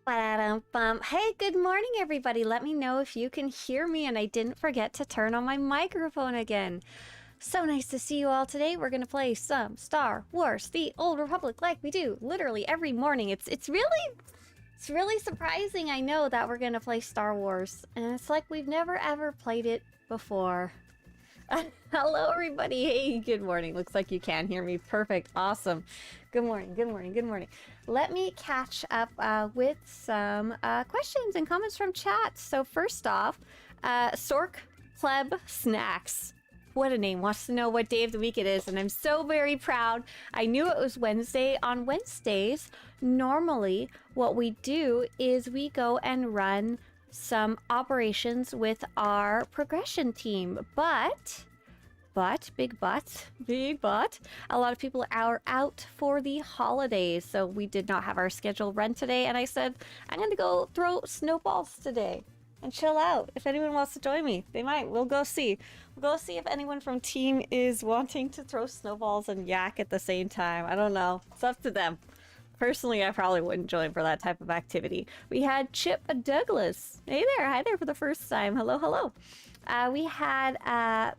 Ba-da-dum-bum. Hey, good morning, everybody. Let me know if you can hear me, and I didn't forget to turn on my microphone again. So nice to see you all today. We're gonna play some Star Wars: The Old Republic, like we do literally every morning. It's really surprising. I know that we're gonna play Star Wars, and it's like we've never ever played it before. Hello, everybody. Hey, good morning. Looks like you can hear me. Perfect. Awesome. Good morning. Good morning. Good morning. Let me catch up with some questions and comments from chat. So first off, Sork Pleb Snacks. What a name. Wants to know what day of the week it is, and I'm so very proud. I knew it was Wednesday. On Wednesdays, normally what we do is we go and run some operations with our progression team, but, big but, a lot of people are out for the holidays, so we did not have our schedule run today, and I said, I'm gonna go throw snowballs today and chill out. If anyone wants to join me, they might. We'll go see. We'll go see if anyone from team is wanting to throw snowballs and yak at the same time. I don't know. It's up to them. Personally, I probably wouldn't join for that type of activity. We had Chip Douglas. Hey there. Hi there for the first time. Hello, hello. We had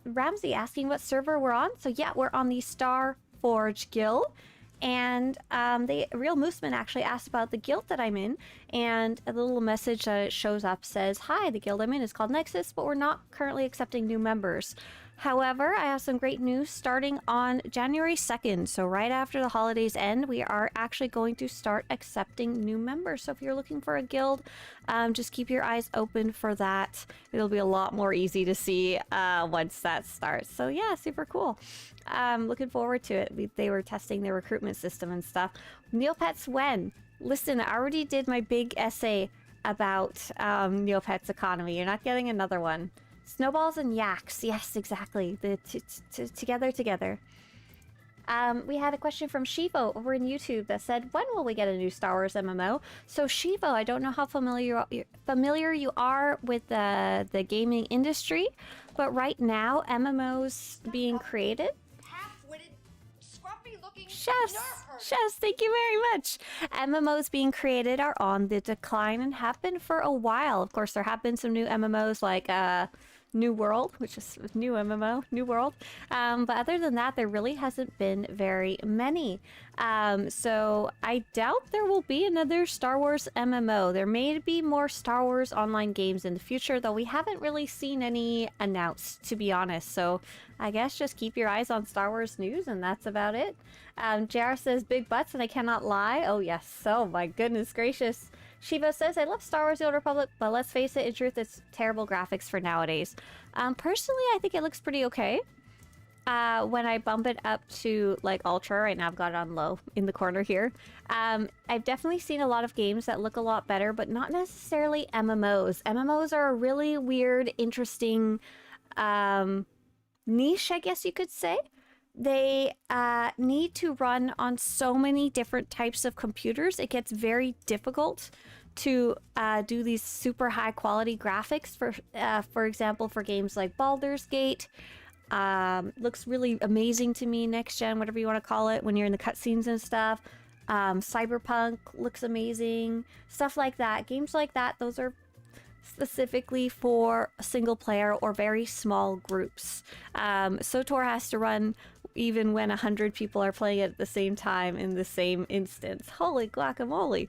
Ramsey asking what server we're on. So yeah, we're on the Star Forge Guild. And the Real Mooseman actually asked about the guild that I'm in, and a little message that shows up says, hi, the guild I'm in is called Nexus, but we're not currently accepting new members. However, I have some great news. Starting on January 2nd, so right after the holidays end, we are actually going to start accepting new members. So if you're looking for a guild, just keep your eyes open for that. It'll be a lot more easy to see once that starts. So yeah, super cool. Looking forward to it. They were testing their recruitment system and stuff. Neopets when? Listen, I already did my big essay about Neopets economy. You're not getting another one. Snowballs and yaks. Yes, exactly. The together. We had a question from Shivo over in YouTube that said, when will we get a new Star Wars MMO? So Shivo, I don't know how familiar you are with the gaming industry, but right now MMOs being created. Chefs, thank you very much. MMOs being created are on the decline and have been for a while. Of course, there have been some new MMOs like New World, which is new MMO, New World. But other than that, there really hasn't been very many. So I doubt there will be another Star Wars MMO. There may be more Star Wars online games in the future, though we haven't really seen any announced, to be honest. So I guess just keep your eyes on Star Wars news, and that's about it. JR says, big butts, and I cannot lie. Oh, yes. Oh, my goodness gracious. Shiva says, I love Star Wars: The Old Republic, but let's face it, in truth, it's terrible graphics for nowadays. Personally, I think it looks pretty okay. When I bump it up to, like, Ultra, right now I've got it on low in the corner here. I've definitely seen a lot of games that look a lot better, but not necessarily MMOs. MMOs are a really weird, interesting niche, I guess you could say. They need to run on so many different types of computers. It gets very difficult to do these super high quality graphics. For example, for games like Baldur's Gate, looks really amazing to me. Next gen, whatever you want to call it, when you're in the cutscenes and stuff. Cyberpunk looks amazing. Stuff like that. Games like that, those are specifically for single player or very small groups. SWTOR has to run even when 100 people are playing it at the same time in the same instance. Holy guacamole.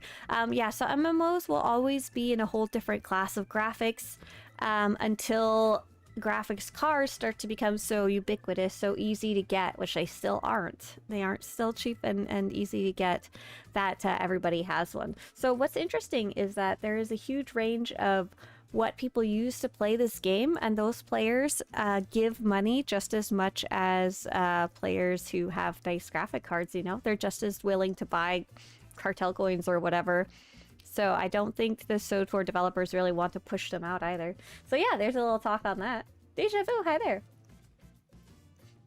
Yeah, so MMOs will always be in a whole different class of graphics until graphics cards start to become so ubiquitous, so easy to get, which they still aren't. They aren't still cheap and easy to get, that everybody has one. So what's interesting is that there is a huge range of what people use to play this game, and those players give money just as much as players who have nice graphic cards, you know? They're just as willing to buy cartel coins or whatever. So I don't think the SWTOR developers really want to push them out either. So yeah, there's a little talk on that. Deja vu, hi there.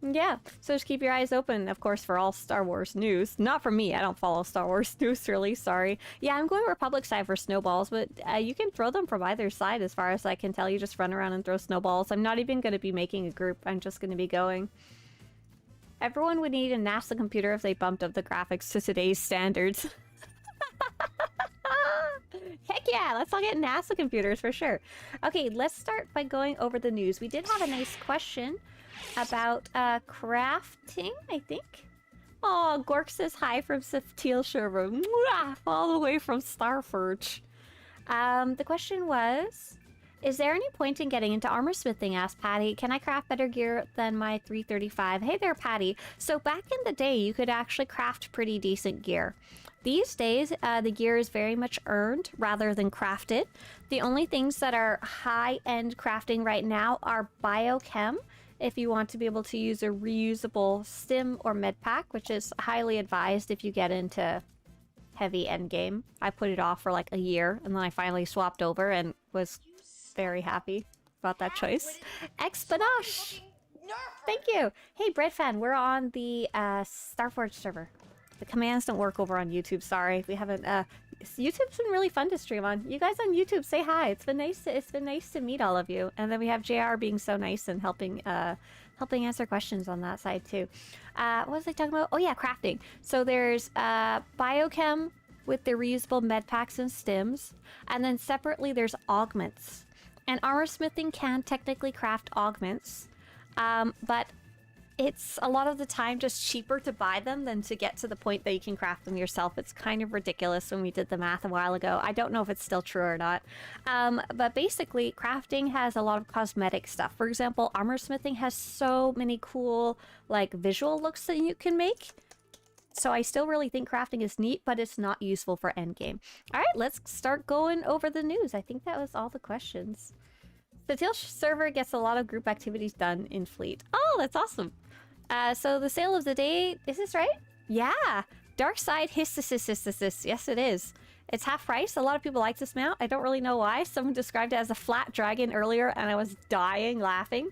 Yeah, so just keep your eyes open, of course, for all Star Wars news. Not from me, I don't follow Star Wars news, really, sorry. Yeah, I'm going Republic side for snowballs, but you can throw them from either side as far as I can tell. You just run around and throw snowballs. I'm not even going to be making a group, I'm just going to be going. Everyone would need a NASA computer if they bumped up the graphics to today's standards. yeah, let's all get NASA computers for sure. Okay, let's start by going over the news. We did have a nice question about crafting, I think. Oh, Gork says hi from Teal Server. All the way from Starforge. The question was, is there any point in getting into armor smithing? Asked Patty. Can I craft better gear than my 335? Hey there, Patty. So back in the day, you could actually craft pretty decent gear. These days, the gear is very much earned rather than crafted. The only things that are high-end crafting right now are biochem, if you want to be able to use a reusable stim or med pack, which is highly advised if you get into heavy endgame. I put it off for like a year, and then I finally swapped over and was very happy about that choice. Expanosh! Thank you! Hey, Breadfan, we're on the Starforge server. The commands don't work over on YouTube, sorry. We haven't, YouTube's been really fun to stream on. You guys on YouTube, say hi. It's been nice to meet all of you. And then we have JR being so nice and helping answer questions on that side too. What was I talking about? Oh yeah, crafting. So there's biochem with the reusable med packs and stims. And then separately there's augments. And armor smithing can technically craft augments. But it's a lot of the time just cheaper to buy them than to get to the point that you can craft them yourself. It's kind of ridiculous when we did the math a while ago. I don't know if it's still true or not. But basically, crafting has a lot of cosmetic stuff. For example, armor smithing has so many cool, like, visual looks that you can make. So I still really think crafting is neat, but it's not useful for endgame. All right, let's start going over the news. I think that was all the questions. The Teal server gets a lot of group activities done in Fleet. Oh, that's awesome. So the sale of the day, is this right? Yeah. Dark Side Hiss. Yes, it is. It's half price. A lot of people like this mount. I don't really know why. Someone described it as a flat dragon earlier, and I was dying laughing.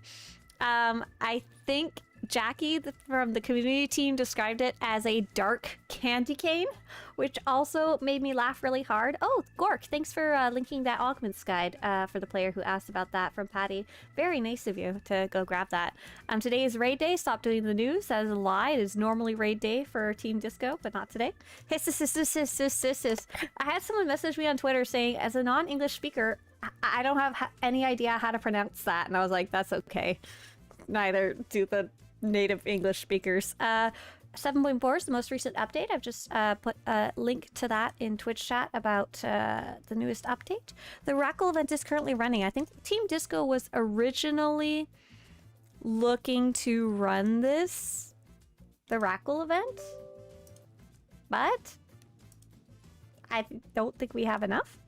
I think Jackie from the community team described it as a dark candy cane, which also made me laugh really hard. Oh, Gork, thanks for linking that augments guide for the player who asked about that from Patty. Very nice of you to go grab that. Today is raid day. Stop doing the news. That is a lie. It is normally raid day for Team Disco, but not today. I had someone message me on Twitter saying, as a non-English speaker, I don't have any idea how to pronounce that. And I was like, that's okay. Neither do the native English speakers. 7.4 is the most recent update. I've just put a link to that in Twitch chat about the newest update. The Rackle event is currently running. I think Team Disco was originally looking to run this, the Rackle event, but I don't think we have enough.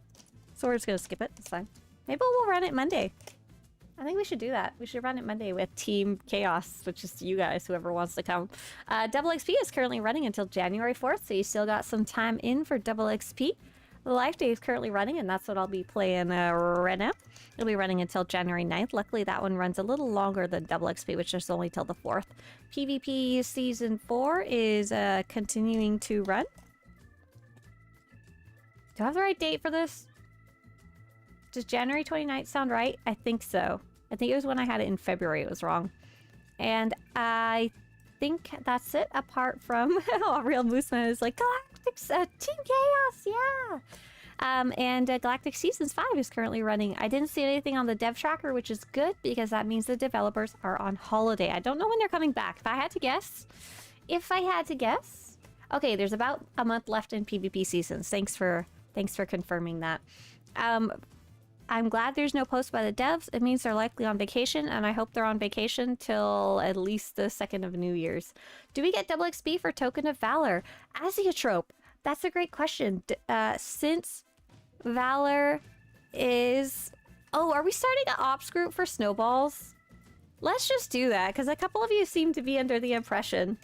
So we're just going to skip it. It's fine. Maybe we'll run it Monday. I think we should do that. We should run it Monday with Team Chaos, which is you guys, whoever wants to come. Double XP is currently running until January 4th, so you still got some time in for Double XP. The Life Day is currently running, and that's what I'll be playing right now. It'll be running until January 9th. Luckily, that one runs a little longer than Double XP, which is only till the 4th. PvP Season 4 is continuing to run. Do I have the right date for this? Does January 29th sound right? I think so. I think it was when I had it in February. It was wrong. And I think that's it, apart from... oh, Real Mooseman is like, Galactic Team Chaos, yeah! And Galactic Seasons 5 is currently running. I didn't see anything on the dev tracker, which is good, because that means the developers are on holiday. I don't know when they're coming back. If I had to guess... Okay, there's about a month left in PvP Seasons. Thanks for confirming that. I'm glad there's no post by the devs. It means they're likely on vacation, and I hope they're on vacation till at least the 2nd of New Year's. Do we get double XP for Token of Valor? Azeotrope. That's a great question. Since Valor is... Oh, are we starting an ops group for snowballs? Let's just do that, because a couple of you seem to be under the impression.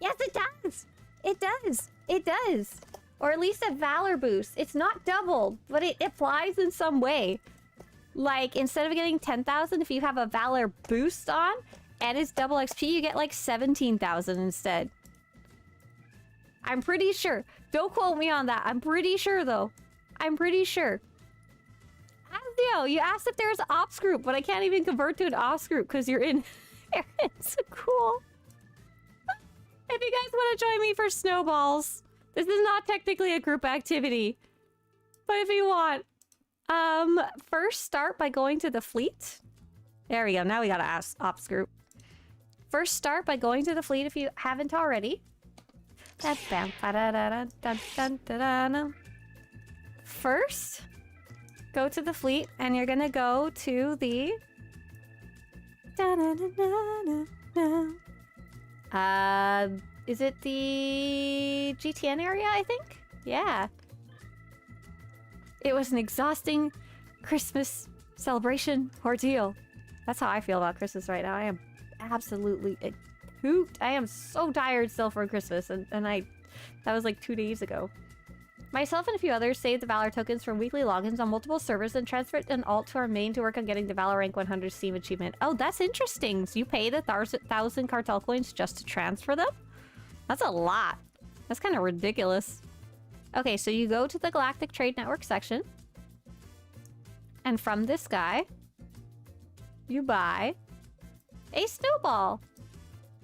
Yes, it does! It does! It does! Or at least a Valor boost. It's not doubled, but it applies in some way. Like, instead of getting 10,000, if you have a Valor boost on, and it's double XP, you get like 17,000 instead. I'm pretty sure. Don't quote me on that. I'm pretty sure, though. I'm pretty sure. Azio, you asked if there's an ops group, but I can't even convert to an ops group because you're in... It's so cool. If you guys want to join me for snowballs... This is not technically a group activity, But if you want, first start by going to the fleet. There we go. Now we gotta ask ops group. First start by going to the fleet if you haven't already. First, go to the fleet and you're gonna go to the... is it the GTN area, I think? Yeah. It was an exhausting Christmas celebration ordeal. That's how I feel about Christmas right now. I am absolutely pooped. I am so tired still for Christmas, and that was like 2 days ago. Myself and a few others saved the Valor tokens from weekly logins on multiple servers and transferred an alt to our main to work on getting the Valor rank 100 Steam achievement. Oh, that's interesting. So you pay the 1,000 cartel coins just to transfer them? That's a lot. That's kind of ridiculous. Okay, so you go to the Galactic Trade Network section. And from this guy, you buy a snowball.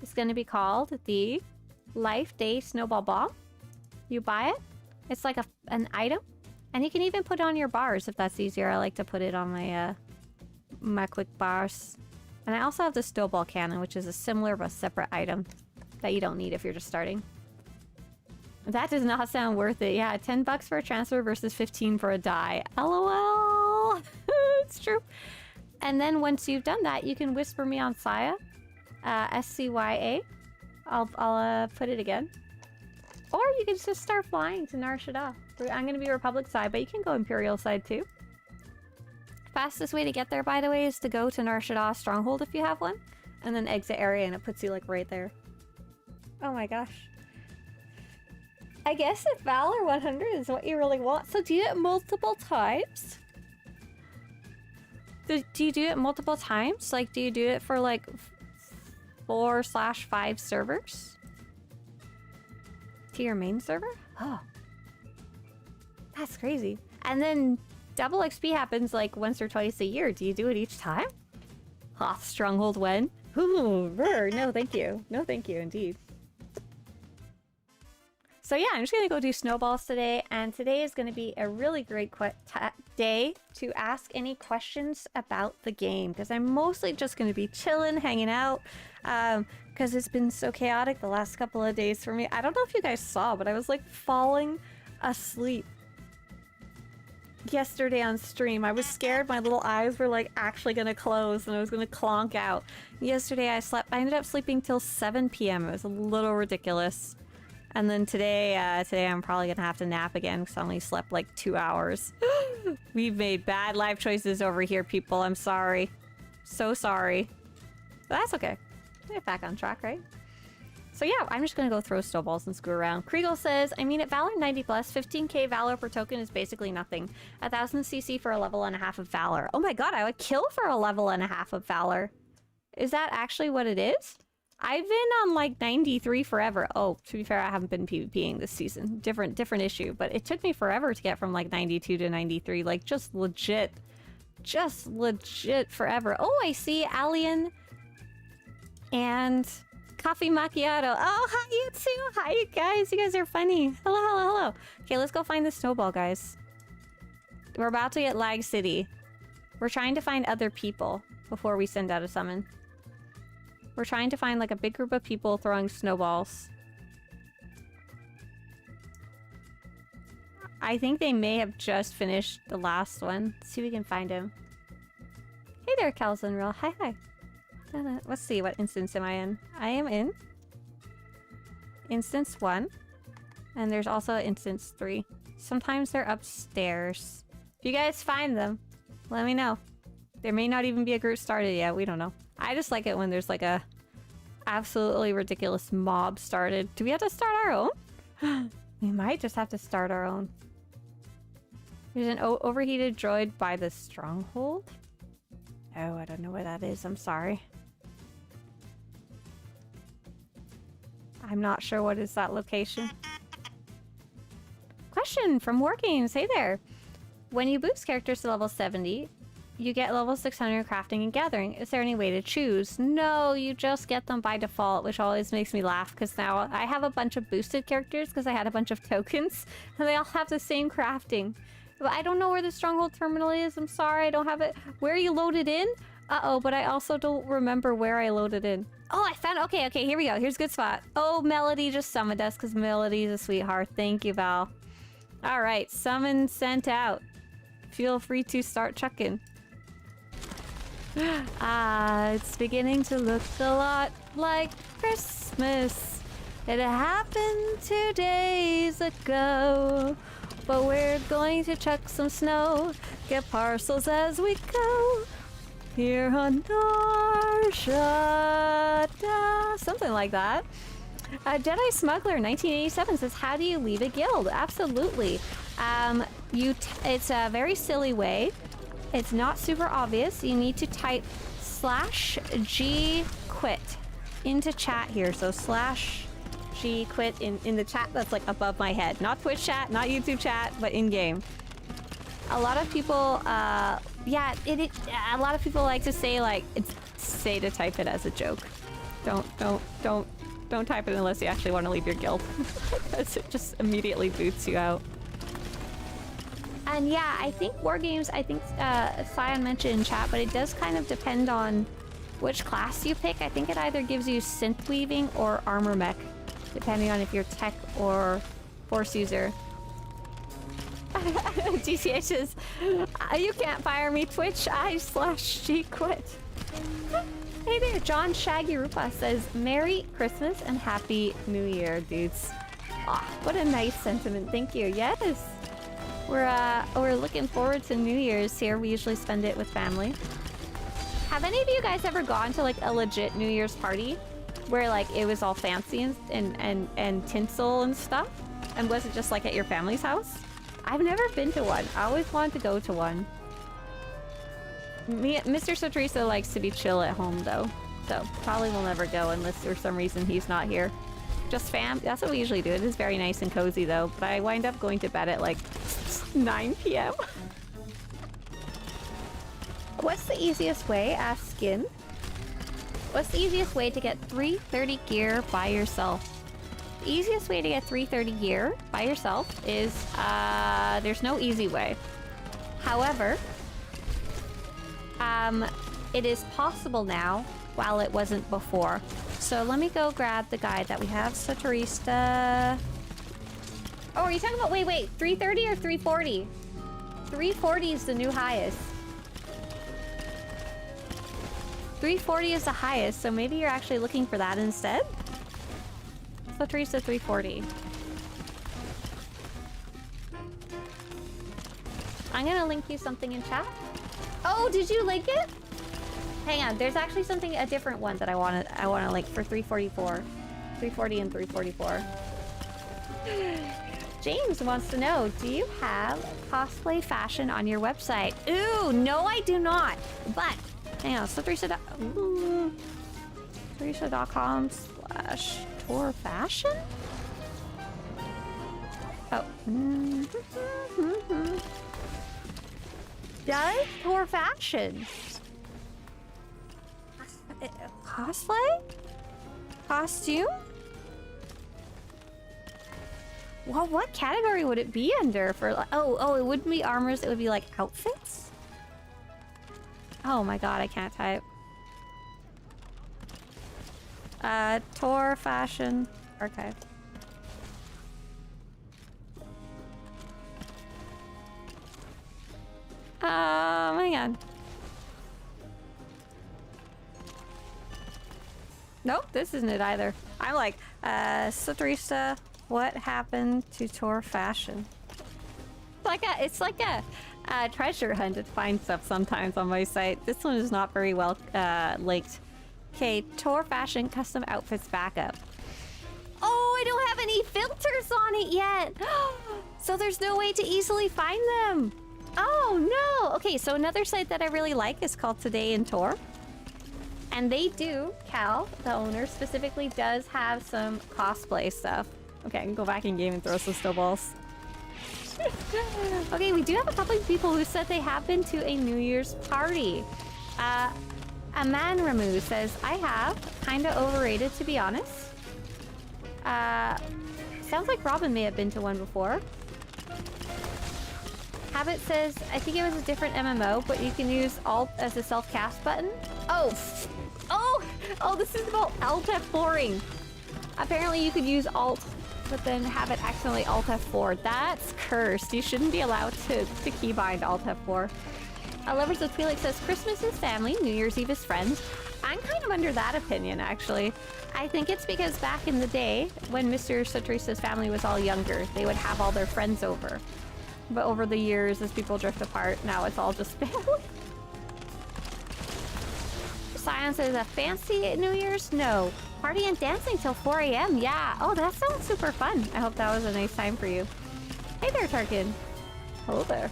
It's going to be called the Life Day Snowball Bomb. You buy it. It's like an item. And you can even put it on your bars if that's easier. I like to put it on my my quick bars. And I also have the Snowball Cannon, which is a similar but separate item that you don't need if you're just starting. That does not sound worth it. Yeah, 10 bucks for a transfer versus 15 for a die. LOL. It's true. And then once you've done that, you can whisper me on Saya. SCYA. I'll put it again. Or you can just start flying to Nar Shaddaa. I'm going to be Republic side, but you can go Imperial side too. Fastest way to get there, by the way, is to go to Nar Shaddaa Stronghold if you have one. And then exit area, and it puts you like right there. Oh my gosh. I guess if Valor 100 is what you really want. So do you do it multiple times? Do you do it multiple times? Like, do you do it for like 4/5 servers? To your main server? Oh. That's crazy. And then double XP happens like once or twice a year. Do you do it each time? Hoth Stronghold when? Ooh, no thank you. No thank you, indeed. So yeah, I'm just gonna go do snowballs today, and today is gonna be a really great day to ask any questions about the game, because I'm mostly just gonna be chilling, hanging out, because it's been so chaotic the last couple of days for me. I don't know if you guys saw, but I was like falling asleep yesterday on stream. I was scared my little eyes were like actually gonna close and I was gonna clonk out. Yesterday I ended up sleeping till 7 p.m. It was a little ridiculous. And then today I'm probably gonna have to nap again because I only slept like 2 hours. We've made bad life choices over here, people. I'm sorry. So sorry. But that's okay. Get back on track, right? So yeah, I'm just gonna go throw snowballs and screw around. Kriegel says, I mean, at Valor 90+, 15k Valor per token is basically nothing. 1,000 CC for a level and a half of Valor. Oh my god, I would kill for a level and a half of Valor. Is that actually what it is? I've been on like 93 forever. Oh, to be fair, I haven't been PvPing this season. Different issue, but it took me forever to get from like 92 to 93. Like just legit forever. Oh, I see Alien and Coffee Macchiato. Oh, hi you two. Hi you guys. You guys are funny. Hello. Okay, let's go find the snowball, guys. We're about to get Lag City. We're trying to find other people before we send out a summon. We're trying to find like a big group of people throwing snowballs. I think they may have just finished the last one. Let's see if we can find him. Hey there, Calzin Real. Hi. Let's see, what instance am I in? I am in instance 1. And there's also instance 3. Sometimes they're upstairs. If you guys find them, let me know. There may not even be a group started yet. We don't know. I just like it when there's like a absolutely ridiculous mob started. Do we have to start our own? We might just have to start our own. There's an overheated droid by the stronghold. Oh, I don't know where that is. I'm sorry. I'm not sure what is that location. Question from Workings. Hey there. When you boost characters to level 70, you get level 600 crafting and gathering. Is there any way to choose? No, you just get them by default, which always makes me laugh because now I have a bunch of boosted characters because I had a bunch of tokens and they all have the same crafting. But I don't know where the stronghold terminal is. I'm sorry, I don't have it. Where are you loaded in? Uh-oh, but I also don't remember where I loaded in. Oh, I found... Okay, here we go. Here's a good spot. Oh, Melody just summoned us because Melody's a sweetheart. Thank you, Val. All right, summon sent out. Feel free to start chucking. It's beginning to look a lot like Christmas. It happened 2 days ago. But we're going to chuck some snow, get parcels as we go. Here on Nar Shaddaa. Something like that. Jedi Smuggler 1987 says, how do you leave a guild? Absolutely. It's a very silly way. It's not super obvious. You need to type /G quit into chat here. So /G quit in the chat that's like above my head. Not Twitch chat, not YouTube chat, but in game. A lot of people, a lot of people like to say to type it as a joke. Don't type it unless you actually want to leave your guild. Because it just immediately boots you out. And yeah, I think Cyan mentioned in chat, but it does kind of depend on which class you pick. I think it either gives you synth weaving or armor mech, depending on if you're tech or force user. GCH says, you can't fire me, Twitch. /G quit. Hey there, John Shaggy Rupa says, Merry Christmas and Happy New Year, dudes. Aw, what a nice sentiment. Thank you. Yes. We're looking forward to New Year's here. We usually spend it with family. Have any of you guys ever gone to like a legit New Year's party where like it was all fancy and tinsel and stuff? And was it just like at your family's house? I've never been to one. I always wanted to go to one. Mr. Swtorista likes to be chill at home though, so probably will never go unless for some reason he's not here. Just fam, that's what we usually do. It is very nice and cozy though, but I wind up going to bed at like 9 p.m. What's the easiest way? Ask Skin. What's the easiest way to get 330 gear by yourself? The easiest way to get 330 gear by yourself is, there's no easy way. However, it is possible now, while it wasn't before. So let me go grab the guide that we have. Swtorista. Oh, are you talking about, wait, 330 or 340? 340 is the new highest. 340 is the highest, so maybe you're actually looking for that instead? Swtorista 340. I'm gonna link you something in chat. Oh, did you link it? Hang on, there's actually a different one that I wanna link for 344. 340 and 344. James wants to know, do you have cosplay fashion on your website? Ooh, no I do not. But, hang on, Swtorista.com/tour fashion? Oh. Does tour fashion? Cosplay? Costume? Well, what category would it be under for like, oh, it wouldn't be armors, it would be like outfits? Oh my god, I can't type. Tour fashion archive. Hang on. Nope, this isn't it either. I'm like, Swtorista, what happened to tour fashion? It's like a treasure hunt to find stuff sometimes on my site. This one is not very well linked. Okay, tour fashion custom outfits backup. Oh, I don't have any filters on it yet. So there's no way to easily find them. Oh no. Okay, so another site that I really like is called Today in Tour. And they do, Cal, the owner, specifically does have some cosplay stuff. Okay, I can go back in game and throw some snowballs. Okay, we do have a couple of people who said they have been to a New Year's party. Aman Ramu says, I have. Kinda overrated, to be honest. Sounds like Robin may have been to one before. Habit says, I think it was a different MMO, but you can use Alt as a self-cast button. Oh! Oh, this is about Alt F4ing. Apparently you could use Alt, but then have it accidentally Alt F4. That's cursed. You shouldn't be allowed to keybind Alt F4. Lovers of Felix says, Christmas is family, New Year's Eve is friends. I'm kind of under that opinion, actually. I think it's because back in the day, when Mr. Swtorista's family was all younger, they would have all their friends over. But over the years, as people drift apart, now it's all just family. Scion says, a fancy New Year's? No. Party and dancing till 4 a.m. Yeah. Oh, that sounds super fun. I hope that was a nice time for you. Hey there, Tarkin. Hello there.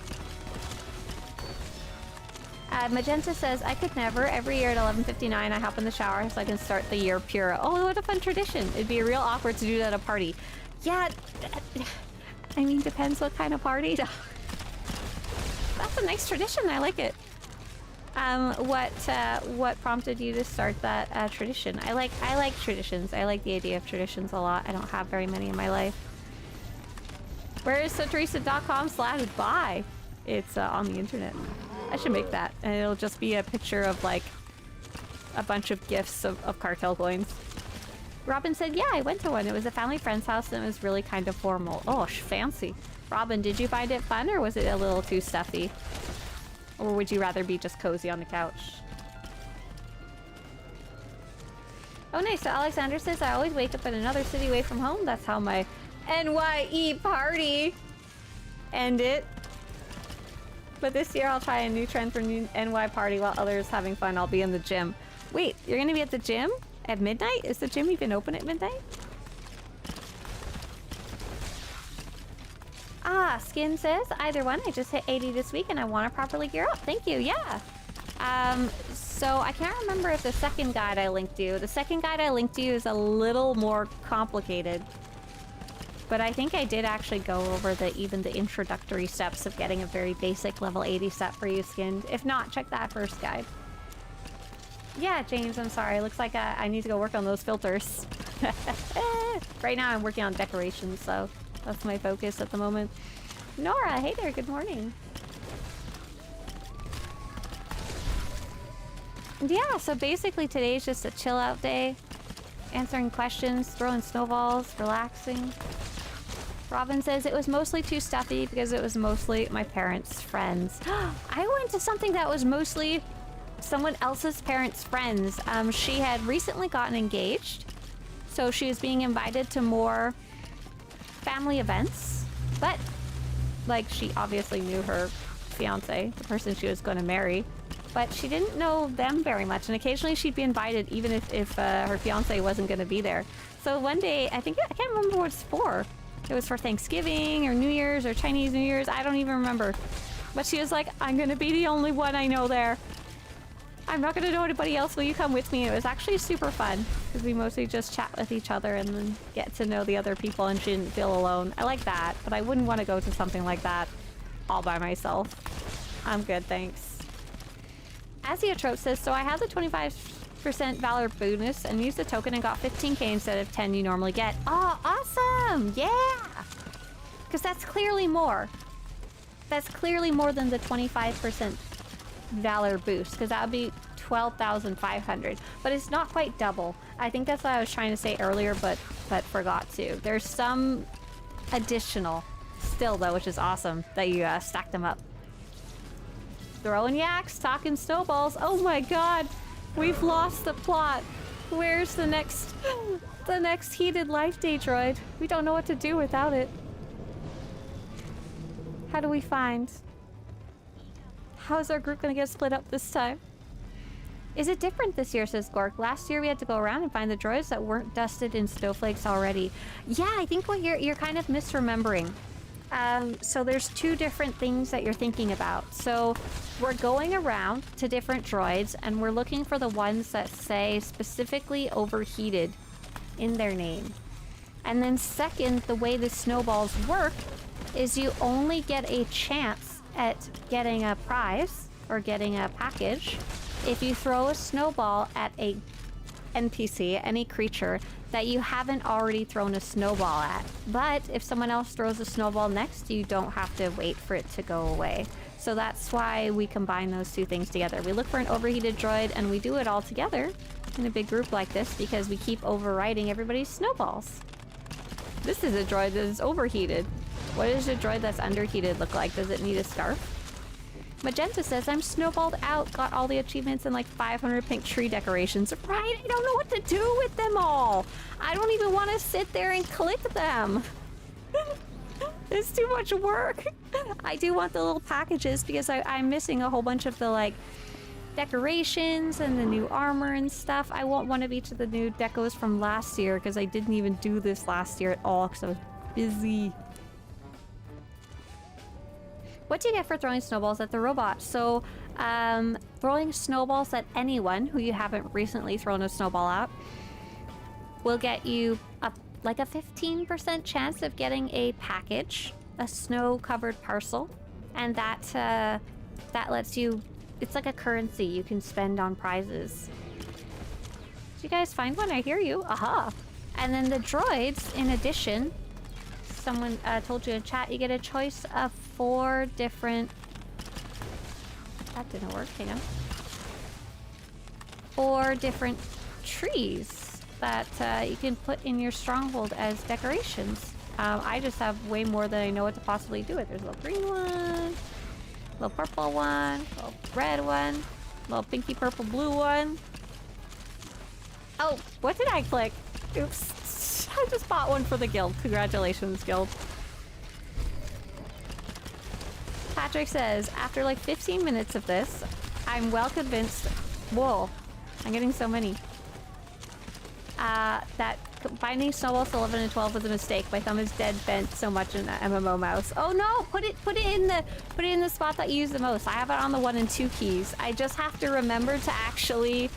Magenta says, I could never. Every year at 11:59, I hop in the shower so I can start the year pure. Oh, what a fun tradition. It'd be real awkward to do that at a party. Yeah, I mean, depends what kind of party. That's a nice tradition. I like it. What prompted you to start that tradition? I like traditions. I like the idea of traditions a lot. I don't have very many in my life. Where is Swtorista.com/buy? It's on the internet. I should make that, and it'll just be a picture of like a bunch of gifts of cartel coins. Robin said, yeah, I went to one. It was a family friend's house and it was really kind of formal. Oh, fancy. Robin, did you find it fun or was it a little too stuffy? Or would you rather be just cozy on the couch? Oh, nice. So Alexander says, I always wake up in another city away from home. That's how my NYE party ended. But this year I'll try a new trend for new NY party while others having fun. I'll be in the gym. Wait, you're gonna be at the gym at midnight? Is the gym even open at midnight? Ah, Skin says, either one. I just hit 80 this week and I want to properly gear up. Thank you, yeah. So I can't remember if the second guide I linked you. The second guide I linked you is a little more complicated. But I think I did actually go over even the introductory steps of getting a very basic level 80 set for you, Skinned. If not, check that first guide. Yeah, James, I'm sorry. Looks like I need to go work on those filters. Right now I'm working on decorations, so that's my focus at the moment. Nora, hey there, good morning. Yeah, so basically today's just a chill out day. Answering questions, throwing snowballs, relaxing. Robin says it was mostly too stuffy because it was mostly my parents' friends. I went to something that was mostly someone else's parents' friends. She had recently gotten engaged, so she was being invited to more family events, but like she obviously knew her fiance, the person she was going to marry, but she didn't know them very much, and occasionally she'd be invited even if her fiance wasn't going to be there. So one day, I can't remember what it's for. It was for Thanksgiving or New Year's or Chinese New Year's, I don't even remember. But she was like, I'm going to be the only one I know there. I'm not going to know anybody else. Will you come with me? It was actually super fun because we mostly just chat with each other and then get to know the other people and she didn't feel alone. I like that, but I wouldn't want to go to something like that all by myself. I'm good, thanks. Asiotrope says, so I had the 25% Valor bonus and used the token and got 15k instead of 10 you normally get. Oh, awesome! Yeah! Because that's clearly more. That's clearly more than the 25% Valor boost, because that would be 12,500, but it's not quite double. I think that's what I was trying to say earlier, but forgot to. There's some additional still though, which is awesome that you stacked them up. Throwing yaks, talking snowballs. Oh my god, we've lost the plot. Where's the next heated life day droid? We don't know what to do without it. How do we find? How is our group gonna get split up this time? Is it different this year, says Gork? Last year we had to go around and find the droids that weren't dusted in snowflakes already. Yeah, I think what you're kind of misremembering. So there's two different things that you're thinking about. So we're going around to different droids and we're looking for the ones that say specifically overheated in their name. And then second, the way the snowballs work is you only get a chance at getting a prize or getting a package if you throw a snowball at a NPC, any creature that you haven't already thrown a snowball at. But if someone else throws a snowball next, you don't have to wait for it to go away. So that's why we combine those two things together. We look for an overheated droid and we do it all together in a big group like this because we keep overriding everybody's snowballs. This is a droid that is overheated. What does a droid that's underheated look like? Does it need a scarf? Magenta says, I'm snowballed out, got all the achievements and like 500 pink tree decorations. Right? I don't know what to do with them all. I don't even want to sit there and click them. It's too much work. I do want the little packages because I'm missing a whole bunch of the like decorations and the new armor and stuff. I want one of each of the new decos from last year because I didn't even do this last year at all because I was busy. What do you get for throwing snowballs at the robot? So, throwing snowballs at anyone who you haven't recently thrown a snowball at will get you like a 15% chance of getting a package, a snow-covered parcel, and that lets you. It's like a currency you can spend on prizes. Did you guys find one? I hear you. Aha! And then the droids, in addition, someone told you in chat, you get a choice of 4 different... That didn't work, hang on. 4 different trees that you can put in your stronghold as decorations. I just have way more than I know what to possibly do with. There's a little green one, little purple one, little red one, little pinky purple blue one. Oh, what did I click? Oops. I just bought one for the guild. Congratulations, guild. Patrick says, after like 15 minutes of this, I'm well convinced... Whoa, I'm getting so many. That combining snowballs to 11 and 12 was a mistake. My thumb is dead bent so much in that MMO mouse. Oh no! Put it in the spot that you use the most. I have it on the 1 and 2 keys. I just have to remember to actually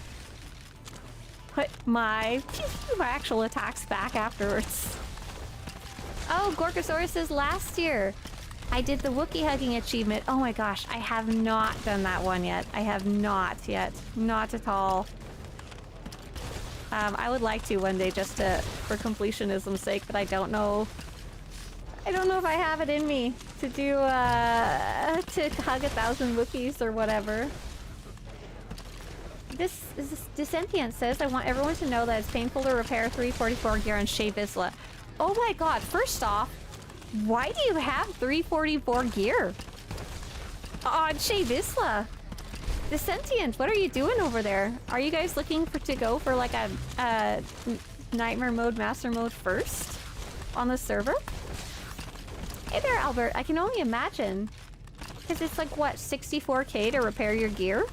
put my actual attacks back afterwards. Oh, Gorgosaurus says last year I did the Wookiee hugging achievement. Oh my gosh, I have not done that one yet. I have not yet. Not at all. I would like to one day just for completionism's sake, but I don't know. I don't know if I have it in me to do, to hug 1,000 Wookiees or whatever. This Dissentient says, I want everyone to know that it's painful to repair 344 gear on Shea Vizsla. Oh my god, first off, why do you have 344 gear on Shea Vizsla? Dissentient, what are you doing over there? Are you guys looking to go for like a Nightmare mode, Master mode first on the server? Hey there, Albert. I can only imagine. Because it's like, what, 64k to repair your gear?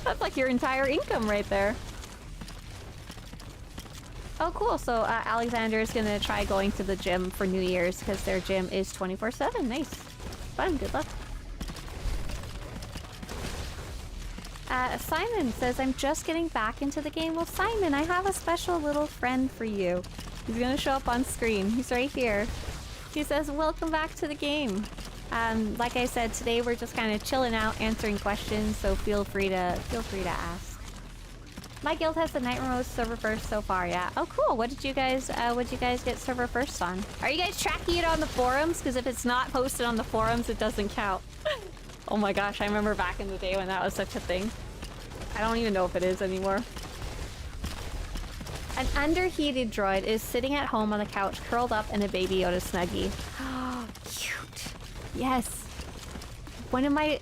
That's like your entire income right there. Oh, cool. So Alexander is going to try going to the gym for New Year's because their gym is 24/7. Nice. Fun. Good luck. Simon says, I'm just getting back into the game. Well, Simon, I have a special little friend for you. He's going to show up on screen. He's right here. He says, welcome back to the game. Like I said, today we're just kind of chilling out, answering questions, so feel free to ask. My guild has the Nightmare mode server first so far, yeah. Oh, cool. What did you guys get server first on? Are you guys tracking it on the forums? Because if it's not posted on the forums, it doesn't count. Oh my gosh, I remember back in the day when that was such a thing. I don't even know if it is anymore. An underheated droid is sitting at home on the couch, curled up in a Baby Yoda Snuggie. Oh, cute. Yes. One of my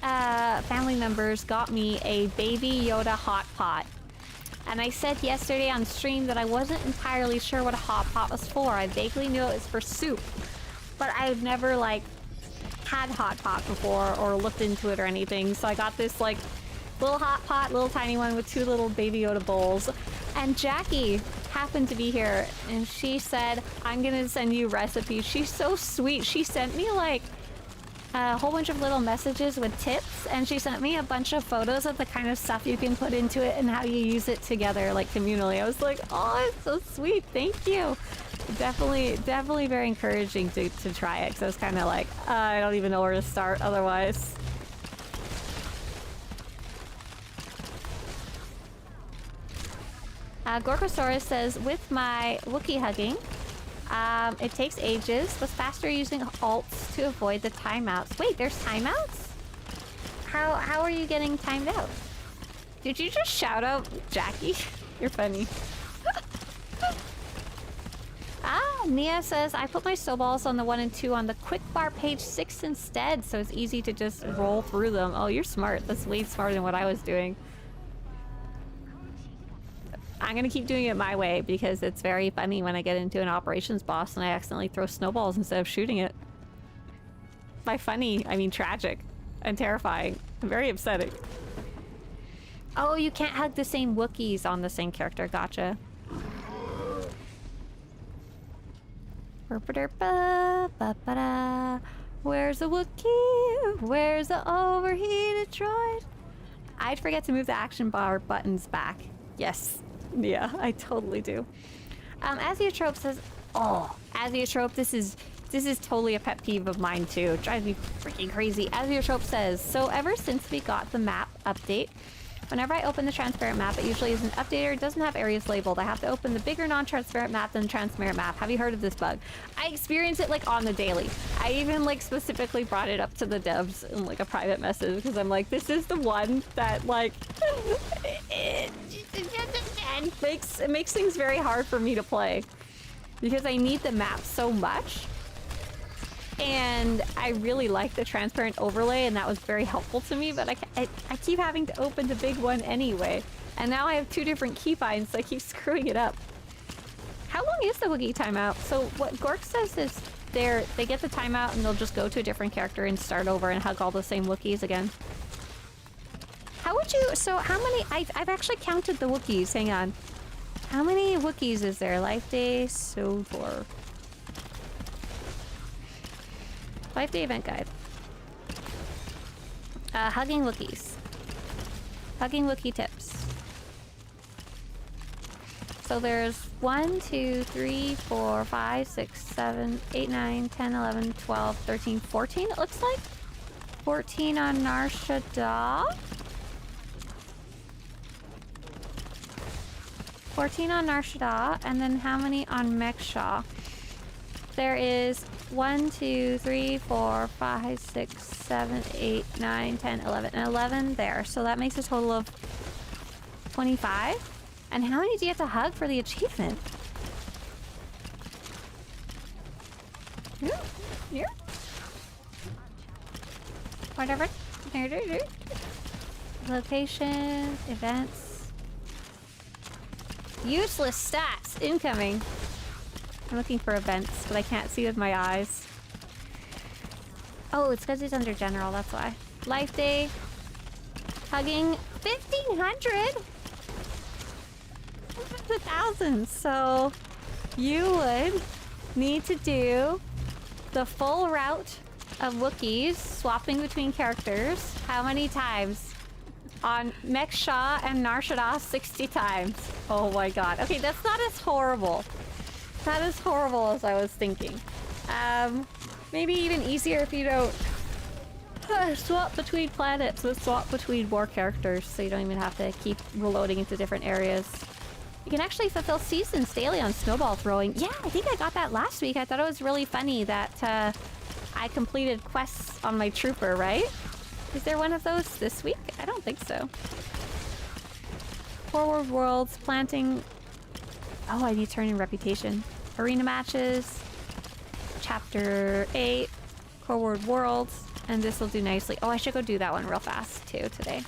family members got me a Baby Yoda hot pot. And I said yesterday on stream that I wasn't entirely sure what a hot pot was for. I vaguely knew it was for soup. But I've never, like, had hot pot before or looked into it or anything. So I got this, like, little hot pot, little tiny one with 2 little Baby Yoda bowls. And Jackie happened to be here and she said, I'm gonna send you recipes. She's so sweet. She sent me like a whole bunch of little messages with tips, and she sent me a bunch of photos of the kind of stuff you can put into it and how you use it together, like communally. I was like, oh, it's so sweet. Thank you. Definitely very encouraging to try it, because I was kind of like, I don't even know where to start otherwise. Gorkosaurus says, with my Wookiee hugging, it takes ages, but faster using alts to avoid the timeouts. Wait, there's timeouts? How are you getting timed out? Did you just shout out Jackie? You're funny. Nia says, I put my snowballs on the 1 and 2 on the quick bar page 6 instead, so it's easy to just roll through them. Oh, you're smart. That's way smarter than what I was doing. I'm gonna keep doing it my way because it's very funny when I get into an operations boss and I accidentally throw snowballs instead of shooting it. By funny, I mean tragic and terrifying. Very upsetting. Oh, you can't hug the same Wookiees on the same character. Gotcha. Where's the Wookiee? Where's the overheated droid? I'd forget to move the action bar buttons back. Yes. Yeah, I totally do. Asiotrope says, oh, Asiotrope, this is totally a pet peeve of mine too. It drives me freaking crazy. Asiotrope says, so ever since we got the map update, whenever I open the transparent map, it usually isn't updated or doesn't have areas labeled. I have to open the bigger non-transparent map than the transparent map. Have you heard of this bug? I experience it like on the daily. I even like specifically brought it up to the devs in like a private message because I'm like, this is the one that like it makes things very hard for me to play because I need the map so much. And I really like the transparent overlay, and that was very helpful to me, but I keep having to open the big one anyway. And now I have 2 different keybinds, so I keep screwing it up. How long is the Wookiee timeout? So what Gork says is they get the timeout and they'll just go to a different character and start over and hug all the same Wookiees again. How would you, so how many, I've actually counted the Wookiees, hang on. How many Wookiees is there? Life Day, Sotor. Life Day event guide. Hugging Wookiees. Hugging Wookiee tips. So there's 1, 2, 3, 4, 5, 6, 7, 8, 9, 10, 11, 12, 13, 14 it looks like. 14 on Nar Shaddaa. 14 on Nar Shaddaa, and then how many on Mech-Sha? There is 1, 2, 3, 4, 5, 6, 7, 8, 9, 10, 11, and 11 there. So that makes a total of 25. And how many do you have to hug for the achievement? Here? Whatever. Location, events. Useless stats incoming. I'm looking for events, but I can't see with my eyes. Oh, it's because it's under general, that's why. Life Day. Hugging 1,500? 1,000. So you would need to do the full route of Wookiees swapping between characters. How many times? On Mech-Sha and Nar Shaddaa 60 times. Oh my god. Okay, that's not as horrible. Not as horrible as I was thinking. Maybe even easier if you don't swap between planets, but swap between more characters so you don't even have to keep reloading into different areas. You can actually fulfill seasons daily on snowball throwing. Yeah, I think I got that last week. I thought it was really funny that I completed quests on my trooper, right? Is there one of those this week? I don't think so. Forward Worlds, planting... Oh, I need to turn in reputation. Arena matches. Chapter 8. Forward Worlds. And this will do nicely. Oh, I should go do that one real fast, too, today.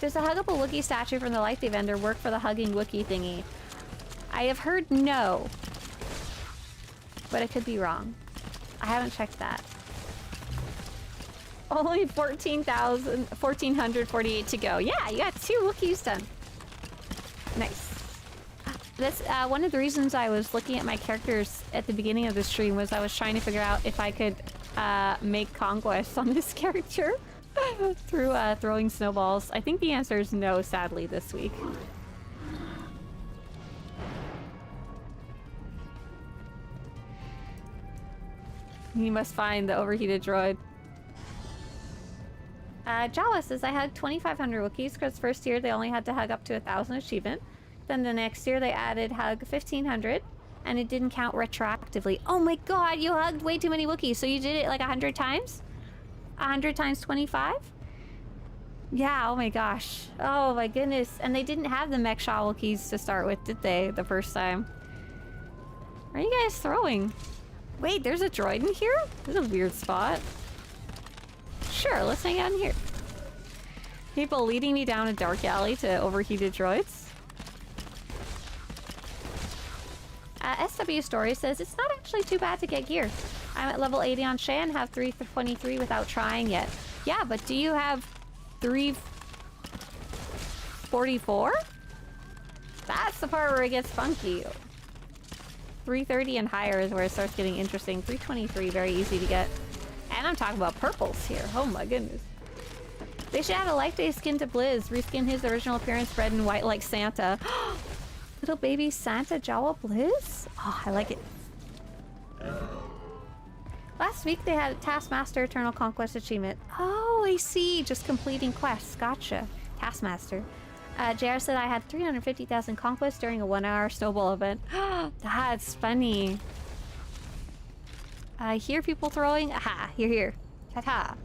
Does the huggable Wookiee statue from the Life Day vendor work for the hugging Wookiee thingy? I have heard no. But I could be wrong. I haven't checked that. Only 1,448 to go. Yeah, you got 2 Wookiees done. Nice. That's one of the reasons I was looking at my characters at the beginning of the stream was I was trying to figure out if I could make Conquest on this character through throwing snowballs. I think the answer is no, sadly, this week. You must find the overheated droid. Jawa says, I hugged 2,500 Wookiees because first year they only had to hug up to 1,000 achievement. Then the next year they added hug 1500, and it didn't count retroactively. Oh my god, you hugged way too many Wookiees. So you did it like 100 times? 100 times 25? Yeah, oh my gosh. Oh my goodness. And they didn't have the mech shot Wookiees to start with, did they, the first time? Where are you guys throwing? Wait, there's a droid in here? This is a weird spot. Sure, let's hang out in here. People leading me down a dark alley to overheated droids. SW Story says, it's not actually too bad to get gear. I'm at level 80 on Shan, have 323 without trying yet. Yeah, but do you have 344? That's the part where it gets funky. 330 and higher is where it starts getting interesting. 323, very easy to get. And I'm talking about purples here. Oh my goodness. They should add a Life Day skin to Blizz. Reskin his original appearance red and white like Santa. Little baby Santa Jawa Blizz? Oh, I like it. Last week they had a Taskmaster Eternal Conquest achievement. Oh, I see. Just completing quests. Gotcha. Taskmaster. JR said I had 350,000 conquests during a 1-hour Snowball event. That's funny. I hear people throwing. Aha, here. Ta-ta.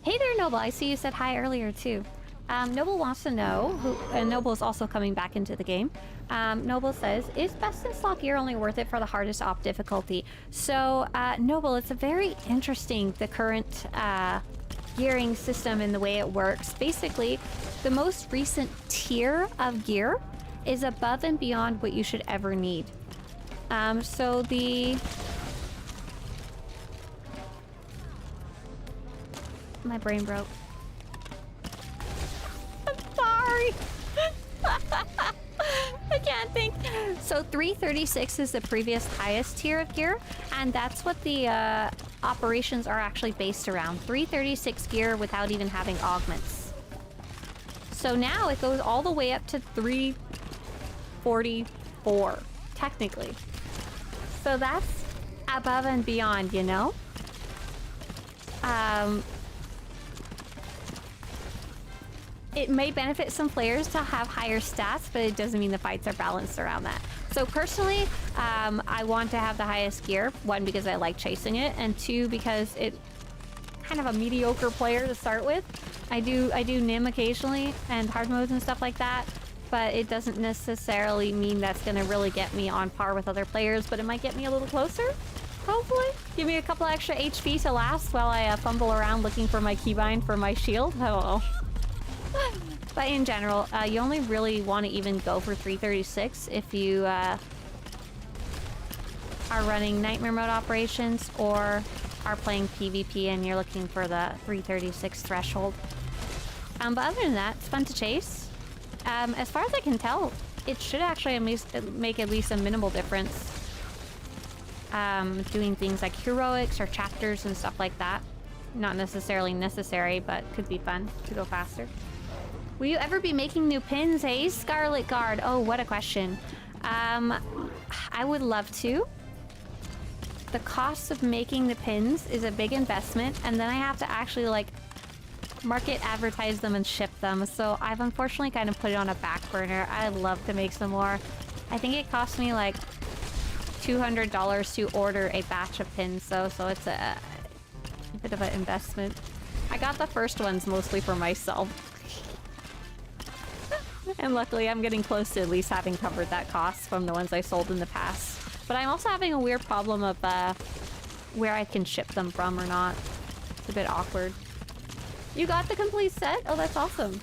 Hey there, Noble. I see you said hi earlier, too. Noble wants to know, and Noble is also coming back into the game. Noble says, is best in slot gear only worth it for the hardest op difficulty? So, Noble, it's a very interesting, the current gearing system and the way it works. Basically, the most recent tier of gear is above and beyond what you should ever need. So the... My brain broke. I'm sorry. I can't think. So 336 is the previous highest tier of gear, and that's what the operations are actually based around. 336 gear without even having augments. So now it goes all the way up to 344, technically. So that's above and beyond, you know? It may benefit some players to have higher stats, but it doesn't mean the fights are balanced around that. So personally, I want to have the highest gear. One, because I like chasing it, and two, because it's kind of a mediocre player to start with. I do NIM occasionally and hard modes and stuff like that, but it doesn't necessarily mean that's gonna really get me on par with other players, but it might get me a little closer, hopefully. Give me a couple extra HP to last while I fumble around looking for my keybind for my shield. I don't know. But in general, you only really want to even go for 336 if you are running Nightmare Mode operations or are playing PvP and you're looking for the 336 threshold. But other than that, it's fun to chase. As far as I can tell, it should actually make at least a minimal difference. Doing things like heroics or chapters and stuff like that. Not necessarily necessary, but could be fun to go faster. Will you ever be making new pins, hey? Scarlet Guard. Oh, what a question. I would love to. The cost of making the pins is a big investment, and then I have to actually, like, market, advertise them, and ship them. So I've unfortunately kind of put it on a back burner. I'd love to make some more. I think it cost me, like, $200 to order a batch of pins, so it's a bit of an investment. I got the first ones mostly for myself. And luckily I'm getting close to at least having covered that cost from the ones I sold in the past. But I'm also having a weird problem of where I can ship them from or not. It's a bit awkward. You got the complete set? Oh, that's awesome.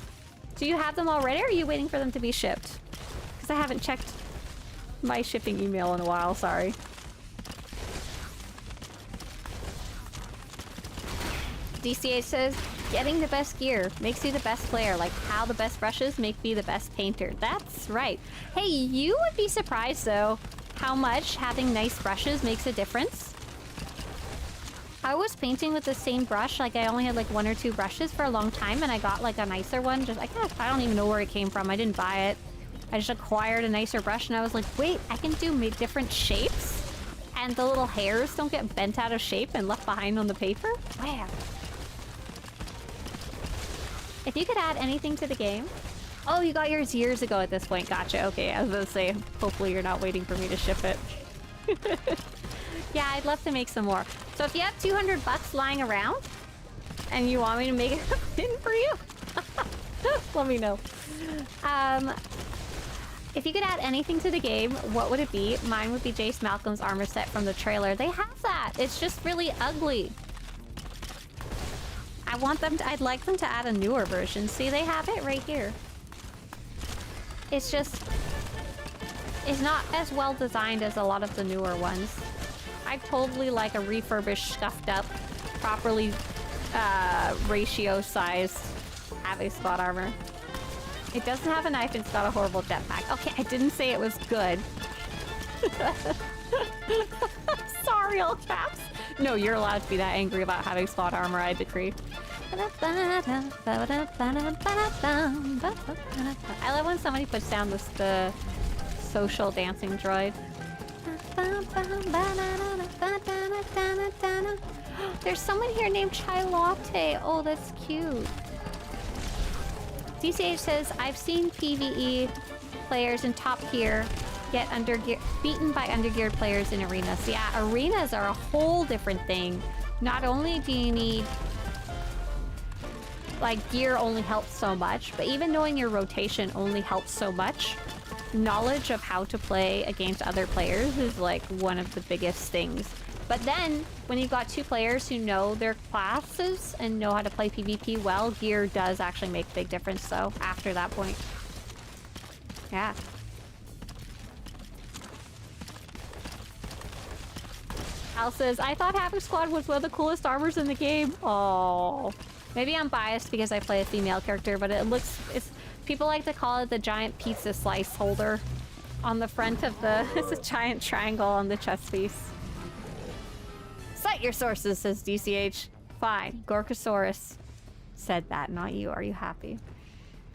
Do you have them already, or are you waiting for them to be shipped? Because I haven't checked my shipping email in a while, sorry. DCA says, getting the best gear makes you the best player, like how the best brushes make me the best painter. That's right. Hey, you would be surprised, though, how much having nice brushes makes a difference. I was painting with the same brush, like I only had like 1 or 2 brushes for a long time, and I got like a nicer one. Just I don't even know where it came from. I didn't buy it. I just acquired a nicer brush and I was like, wait, I can do different shapes? And the little hairs don't get bent out of shape and left behind on the paper? Wow. If you could add anything to the game... Oh, you got yours years ago at this point. Gotcha. Okay, I was gonna say, hopefully you're not waiting for me to ship it. Yeah, I'd love to make some more. So if you have 200 bucks lying around and you want me to make it a pin for you, let me know. If you could add anything to the game, what would it be? Mine would be Jace Malcolm's armor set from the trailer. They have that. It's just really ugly. I'd like them to add a newer version. See, they have it right here. It's just... It's not as well designed as a lot of the newer ones. I totally like a refurbished, scuffed up, properly ratio sized Ave Spot armor. It doesn't have a knife, it's got a horrible jetpack. Okay, I didn't say it was good. Sorry, all caps. No, you're allowed to be that angry about having spot armor, I decree. I love when somebody puts down the social dancing droid. There's someone here named Chai Latte. Oh, that's cute. DCH says, I've seen PvE players in top tier get beaten by undergeared players in arenas. Yeah, arenas are a whole different thing. Not only do you need... Like, gear only helps so much, but even knowing your rotation only helps so much. Knowledge of how to play against other players is, like, one of the biggest things. But then, when you've got two players who know their classes and know how to play PvP well, gear does actually make a big difference, though, after that point. Yeah. Al says, I thought Havoc Squad was one of the coolest armors in the game. Oh. Maybe I'm biased because I play a female character, but people like to call it the giant pizza slice holder on the front of the... It's a giant triangle on the chest piece. Cite your sources, says DCH. Fine. Gorkasaurus said that, not you. Are you happy?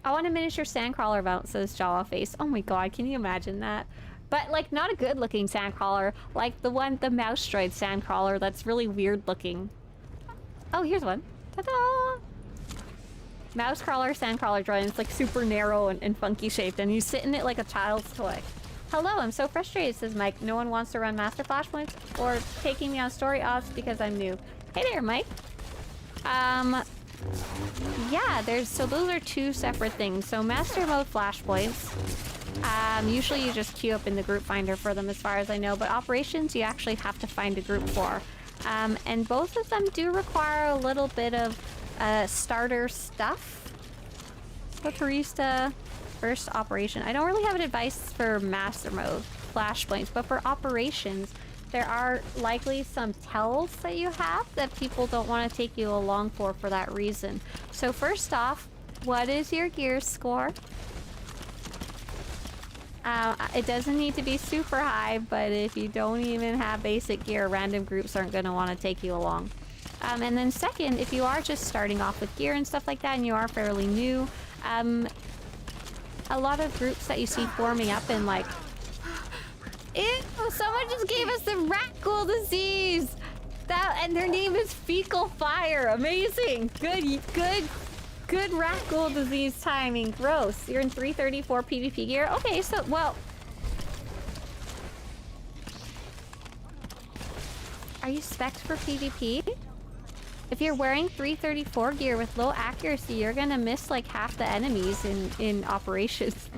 I want a miniature sandcrawler mount, says Jawa Face. Oh my god, can you imagine that? But, like, not a good-looking sandcrawler. Like the mouse droid sandcrawler that's really weird-looking. Oh, here's one. Ta-da! Mouse crawler, sand crawler droid. It's like super narrow and funky shaped, and you sit in it like a child's toy. Hello, I'm so frustrated, says Mike. No one wants to run Master Flashpoints or taking me on story ops because I'm new. Hey there, Mike. Yeah, so those are two separate things. So Master Mode Flashpoints, usually you just queue up in the group finder for them as far as I know, but operations you actually have to find a group for. And both of them do require a little bit of starter stuff. Swtorista first operation. I don't really have an advice for master mode flashpoints, but for operations, there are likely some tells that you have that people don't want to take you along for that reason. So first off, what is your gear score? It doesn't need to be super high, but if you don't even have basic gear, random groups aren't going to want to take you along. And then second, if you are just starting off with gear and stuff like that and you are fairly new, a lot of groups that you see forming up in like... Ew! Someone just gave us the rat ghoul disease! And their name is Fecal Fire! Amazing! Good rat ghoul disease timing. Gross. You're in 334 PvP gear? Okay, so, well... Are you spec'd for PvP? If you're wearing 334 gear with low accuracy, you're gonna miss like half the enemies in operations.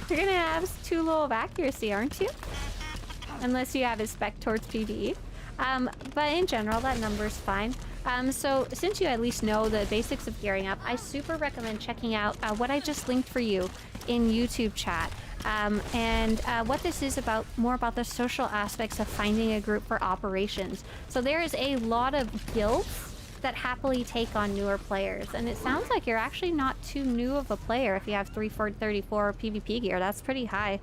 You're gonna have too low of accuracy, aren't you? Unless you have a spec towards PvE. But in general, that number's fine. So since you at least know the basics of gearing up, I super recommend checking out what I just linked for you in YouTube chat. What this is about, more about the social aspects of finding a group for operations. So there is a lot of guilds that happily take on newer players, and it sounds like you're actually not too new of a player if you have 334 PvP gear. That's pretty high.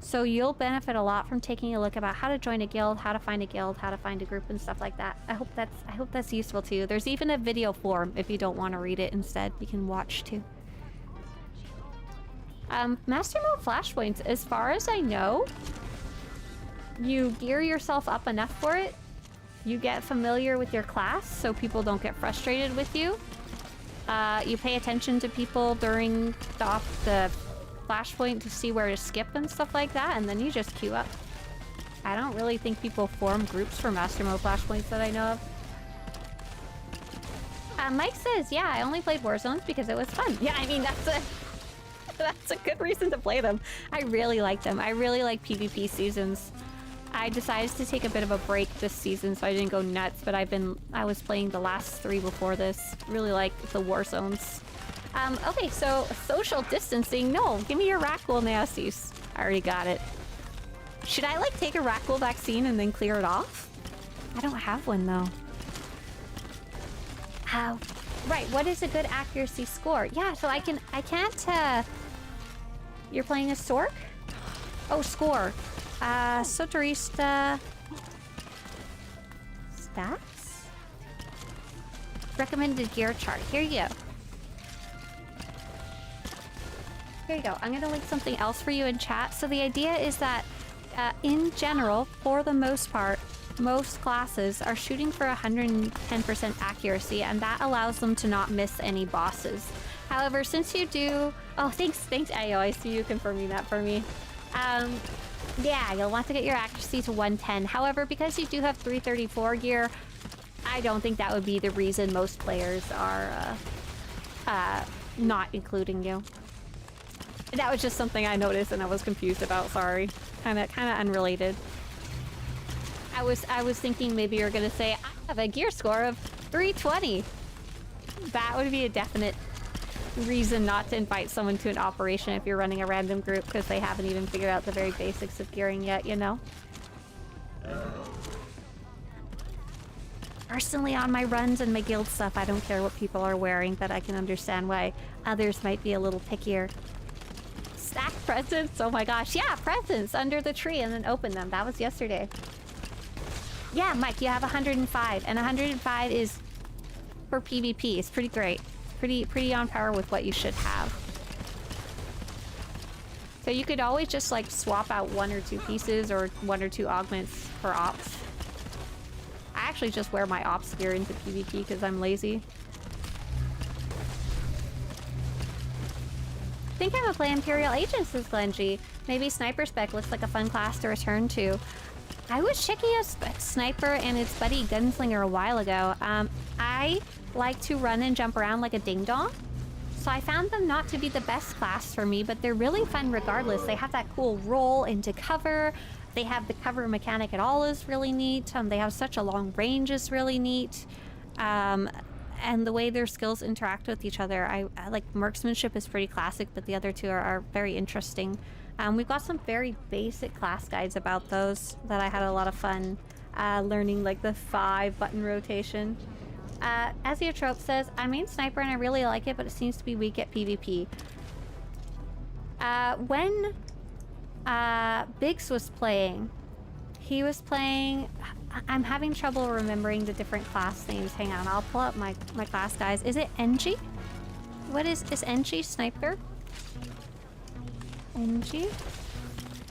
So you'll benefit a lot from taking a look about how to join a guild, how to find a group and stuff like that. I hope that's useful to you. There's even a video form if you don't want to read it instead. You can watch too. Master Mode flashpoints, as far as I know, you gear yourself up enough for it, you get familiar with your class so people don't get frustrated with you. You pay attention to people during the flashpoint to see where to skip and stuff like that, and then you just queue up. I don't really think people form groups for Master Mode flashpoints that I know of. Mike says, yeah, I only played Warzones because it was fun. Yeah, I mean, that's a good reason to play them. I really like them. I really like PvP seasons. I decided to take a bit of a break this season, so I didn't go nuts, but I was playing the last 3 before this. Really like the Warzones. Okay, so social distancing. No, give me your Rakghoul nasties. I already got it. Should I, like, take a Rakghoul vaccine and then clear it off? I don't have one, though. How? Right, what is a good accuracy score? Yeah, so I can't, You're playing a Stork? Oh, score. Swtorista... Stats? Recommended gear chart. Here you go. Here you go. I'm gonna link something else for you in chat. So the idea is that, in general, for the most part, most classes are shooting for 110% accuracy, and that allows them to not miss any bosses. However, since you do... Oh, thanks, Ayo. I see you confirming that for me. Yeah, you'll want to get your accuracy to 110. However, because you do have 334 gear, I don't think that would be the reason most players are not including you. That was just something I noticed and I was confused about, sorry. Kinda unrelated. I was thinking maybe you were gonna say, I have a gear score of 320. That would be a definite reason not to invite someone to an operation if you're running a random group because they haven't even figured out the very basics of gearing yet, you know? Personally, on my runs and my guild stuff, I don't care what people are wearing, but I can understand why others might be a little pickier. Stack presents? Oh my gosh, yeah, presents under the tree and then open them. That was yesterday. Yeah, Mike, you have 105, and 105 is for PvP. It's pretty great. Pretty on par with what you should have. So you could always just like swap out 1 or 2 pieces or 1 or 2 augments for ops. I actually just wear my ops gear into PvP because I'm lazy. I think I'm gonna play Imperial Agents, says Glenji. Maybe Sniper Spec looks like a fun class to return to. I was checking out Sniper and its buddy Gunslinger a while ago. I like to run and jump around like a ding-dong. So I found them not to be the best class for me, but they're really fun regardless. They have that cool roll into cover. They have the cover mechanic at all is really neat. They have such a long range is really neat. And the way their skills interact with each other, I like marksmanship is pretty classic, but the other two are very interesting. We've got some very basic class guides about those that I had a lot of fun learning, like the 5-button rotation. Asiotrope says, I main Sniper and I really like it, but it seems to be weak at PvP. When Biggs was playing, he was playing... I'm having trouble remembering the different class names. Hang on, I'll pull up my class guys. Is it NG? What is NG Sniper? NG?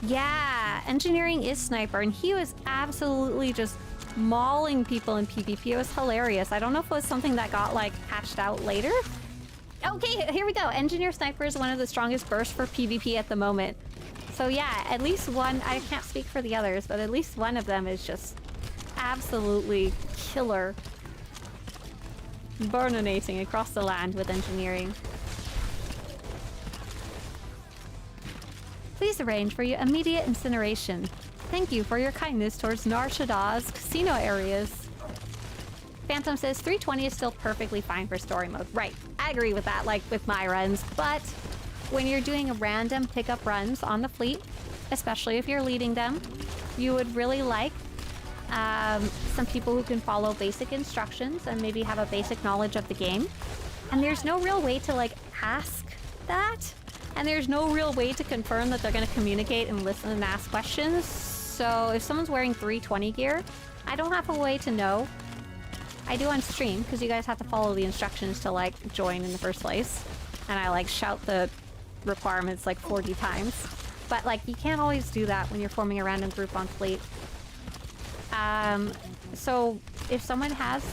Yeah, engineering is Sniper, and he was absolutely just mauling people in PvP. It was hilarious. I don't know if it was something that got like patched out later. Okay, here we go. Engineer Sniper is one of the strongest bursts for PvP at the moment. So yeah, at least one, I can't speak for the others, but at least one of them is just absolutely killer. Burninating across the land with engineering. Please arrange for your immediate incineration. Thank you for your kindness towards Nar Shaddaa's casino areas. Phantom says 320 is still perfectly fine for story mode. Right, I agree with that, like with my runs, but when you're doing random pickup runs on the fleet, especially if you're leading them, you would really like some people who can follow basic instructions and maybe have a basic knowledge of the game. And there's no real way to like ask that. And there's no real way to confirm that they're going to communicate and listen and ask questions. So if someone's wearing 320 gear, I don't have a way to know. I do on stream, because you guys have to follow the instructions to, like, join in the first place. And I, like, shout the requirements like 40 times. But like, you can't always do that when you're forming a random group on Fleet. So if someone has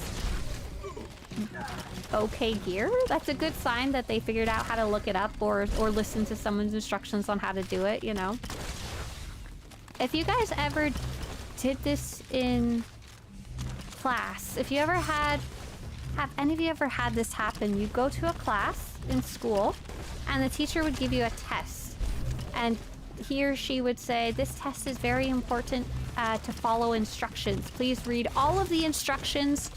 okay gear, that's a good sign that they figured out how to look it up or listen to someone's instructions on how to do it, you know? If you guys ever did this in class, if you ever have any of you ever had this happen, you go to a class in school and the teacher would give you a test. And he or she would say, this test is very important to follow instructions. Please read all of the instructions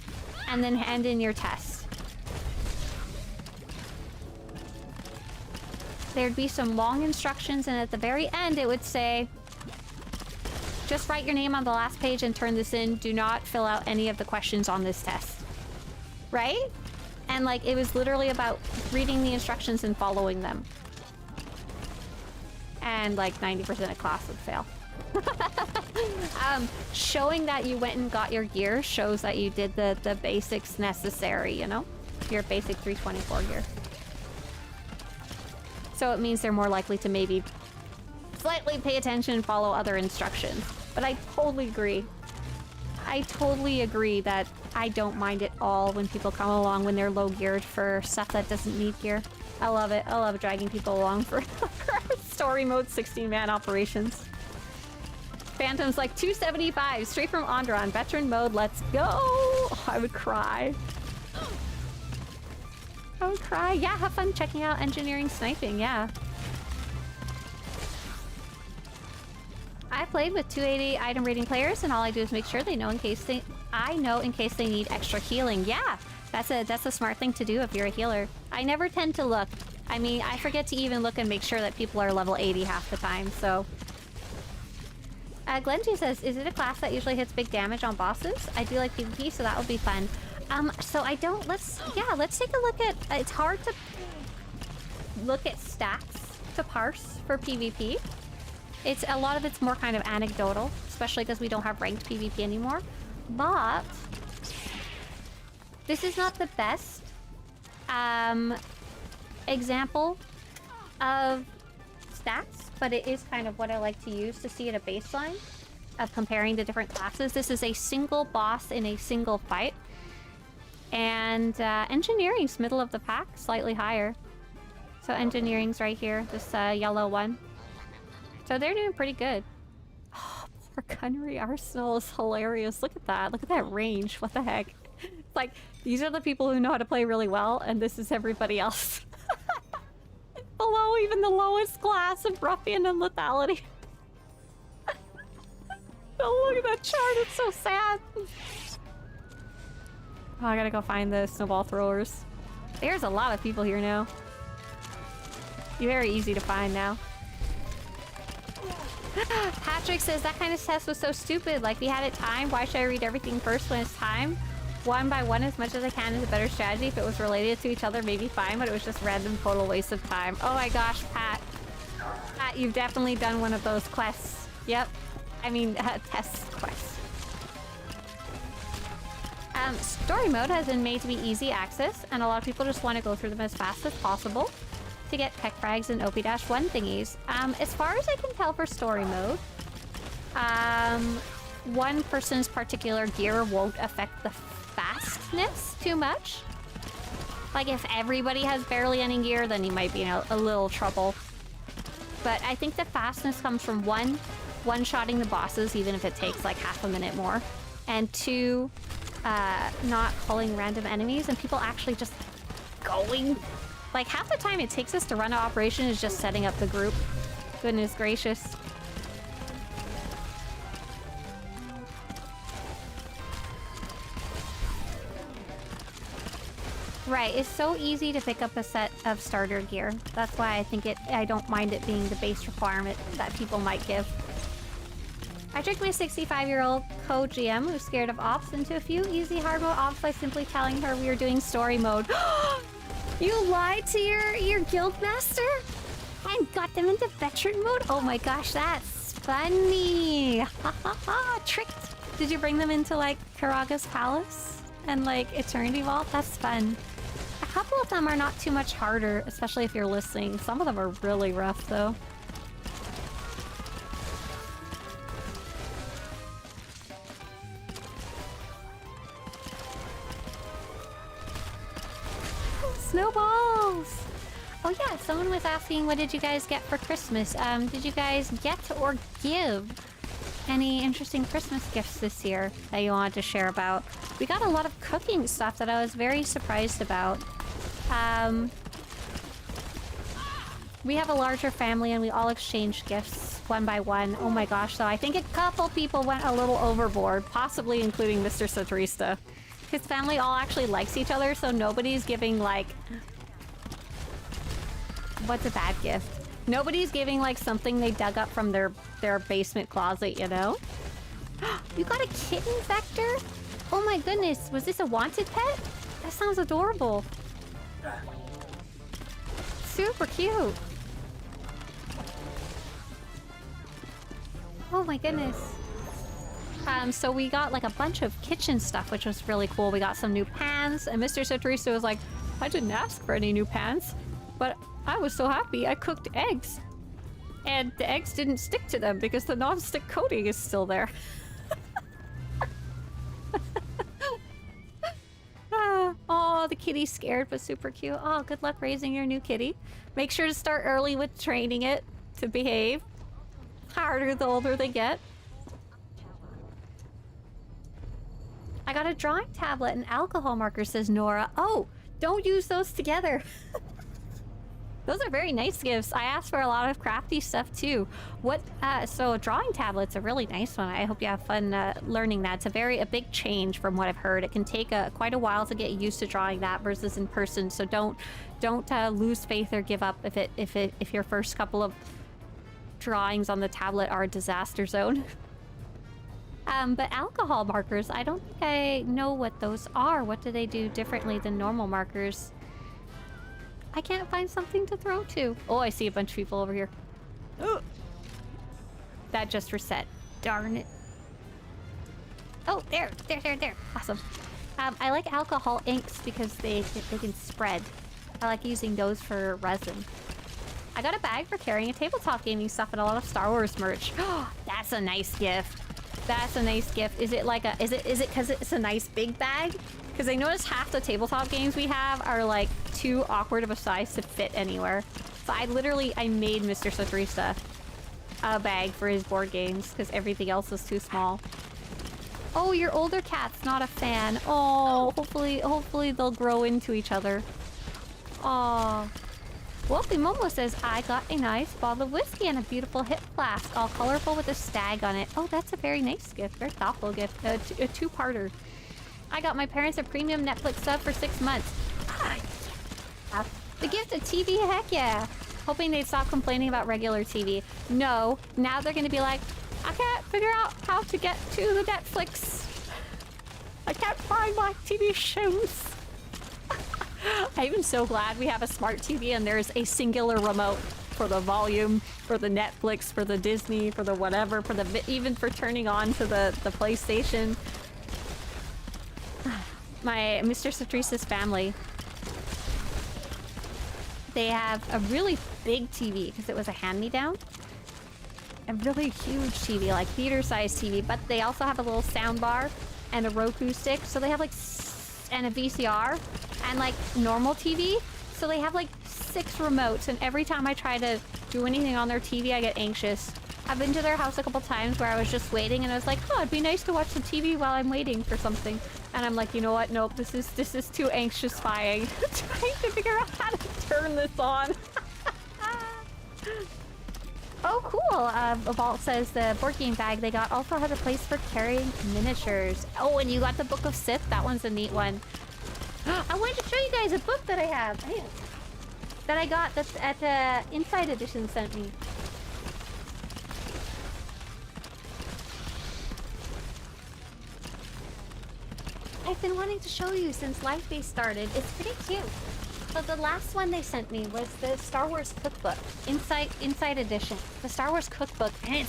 and then hand in your test. There'd be some long instructions, and at the very end it would say, just write your name on the last page and turn this in. Do not fill out any of the questions on this test. Right? And like, it was literally about reading the instructions and following them. And like 90% of class would fail. Showing that you went and got your gear shows that you did the basics necessary, you know? Your basic 324 gear. So it means they're more likely to maybe slightly pay attention and follow other instructions. But I totally agree. I totally agree that I don't mind at all when people come along when they're low geared for stuff that doesn't need gear. I love it. I love dragging people along for story mode 16-man operations. Phantom's like 275 straight from Andron. Veteran mode, let's go. Oh, I would cry. I would cry. Yeah, have fun checking out engineering sniping. Yeah. I played with 280 item rating players, and all I do is make sure they know in case they need extra healing. Yeah, that's a smart thing to do if you're a healer. I never tend to look. I mean, I forget to even look and make sure that people are level 80 half the time. So, Glenji says, "Is it a class that usually hits big damage on bosses? I do like PvP, so that would be fun." So I don't. Let's take a look at. It's hard to look at stats to parse for PvP. A lot of it's more kind of anecdotal, especially because we don't have ranked PvP anymore. But this is not the best example of stats, but it is kind of what I like to use to see at a baseline of comparing the different classes. This is a single boss in a single fight. And engineering's middle of the pack, slightly higher. So engineering's right here, this yellow one. So they're doing pretty good. Oh, poor gunnery arsenal is hilarious. Look at that. Look at that range. What the heck? It's like, these are the people who know how to play really well, and this is everybody else. Below even the lowest class of ruffian and lethality. Oh, look at that chart. It's so sad. Oh, I gotta go find the snowball throwers. There's a lot of people here now. You're very easy to find now. Patrick says, that kind of test was so stupid. Like, we had it timed. Why should I read everything first when it's timed? One by one as much as I can is a better strategy. If it was related to each other, maybe fine, but it was just random total waste of time. Oh my gosh, Pat. Pat, you've definitely done one of those quests. Yep. I mean, test quests. Story mode has been made to be easy access, and a lot of people just want to go through them as fast as possible to get peck frags and OP-1 thingies. As far as I can tell for story mode, one person's particular gear won't affect the fastness too much. Like, if everybody has barely any gear, then you might be in a little trouble. But I think the fastness comes from one-shotting the bosses, even if it takes like half a minute more, and two, not culling random enemies, and people actually just going. Like, half the time it takes us to run an operation is just setting up the group. Goodness gracious. Right, it's so easy to pick up a set of starter gear. That's why I think I don't mind it being the base requirement that people might give. I tricked my 65-year-old co-GM who's scared of ops into a few easy hard mode ops by simply telling her we were doing story mode. You lied to your guild master and got them into veteran mode? Oh my gosh, that's funny. Ha ha ha, tricked. Did you bring them into like Karaga's palace and like Eternity Vault? That's fun. couple of them are not too much harder, especially if you're listening. Some of them are really rough, though. Snowballs! Oh yeah, someone was asking what did you guys get for Christmas? Did you guys get or give any interesting Christmas gifts this year that you wanted to share about? We got a lot of cooking stuff that I was very surprised about. We have a larger family and we all exchanged gifts one by one. Oh my gosh, so I think a couple people went a little overboard, possibly including Mr. Swtorista. His family all actually likes each other, so nobody's giving, like... What's a bad gift? Nobody's giving, like, something they dug up from their basement closet, you know? You got a kitten, Vector? Oh my goodness, was this a wanted pet? That sounds adorable. Super cute. Oh my goodness. So we got like a bunch of kitchen stuff, which was really cool. We got some new pans, and Mr. Swtorista was like, I didn't ask for any new pans, but I was so happy I cooked eggs. And the eggs didn't stick to them because the non-stick coating is still there. Oh, the kitty's scared but super cute. Oh, good luck raising your new kitty. Make sure to start early with training it to behave. Harder the older they get. I got a drawing tablet and alcohol marker, says Nora. Oh, don't use those together. Those are very nice gifts. I asked for a lot of crafty stuff too. So a drawing tablet's a really nice one. I hope you have fun learning that. It's a big change from what I've heard. It can take quite a while to get used to drawing that versus in person. So don't lose faith or give up if your first couple of drawings on the tablet are a disaster zone. But alcohol markers, I don't think I know what those are. What do they do differently than normal markers? I can't find something to throw to. Oh, I see a bunch of people over here. Oh, that just reset. Darn it. Oh, there. Awesome. I like alcohol inks because they can spread. I like using those for resin. I got a bag for carrying a tabletop gaming stuff and a lot of Star Wars merch. Oh, that's a nice gift. That's a nice gift. Is it like is it because it's a nice big bag? Because I noticed half the tabletop games we have are like too awkward of a size to fit anywhere. So I made Mr. Swtorista a bag for his board games because everything else was too small. Oh, your older cat's not a fan. Oh, hopefully they'll grow into each other. Oh. Wealthy Momo says, I got a nice bottle of whiskey and a beautiful hip flask, all colorful with a stag on it. Oh, that's a very nice gift. Very thoughtful gift. A two-parter. I got my parents a premium Netflix sub for 6 months. The gift of TV, heck yeah. Hoping they'd stop complaining about regular TV. No, now they're going to be like, I can't figure out how to get to the Netflix. I can't find my TV shows. I'm even so glad we have a smart TV and there's a singular remote for the volume, for the Netflix, for the Disney, for the whatever, even for turning on to the PlayStation. My Mr. Swtorista's family, they have a really big TV because it was a hand-me-down. A really huge TV, like theater-sized TV, but they also have a little sound bar and a Roku stick, so they have like and a VCR and like normal TV, so they have like 6 remotes, and every time I try to do anything on their TV I get anxious. I've been to their house a couple times where I was just waiting and I was like, oh, it'd be nice to watch the TV while I'm waiting for something, and I'm like, you know what, nope, this is too anxious-fying. Trying to figure out how to turn this on. Oh, cool. Vault says the board game bag they got also has a place for carrying miniatures. Oh, and you got the Book of Sith. That one's a neat one. I wanted to show you guys a book that I have. Man. That I got that's at Inside Edition sent me. I've been wanting to show you since Life Base started. It's pretty cute. So the last one they sent me was the Star Wars cookbook, Inside Edition. The Star Wars cookbook, and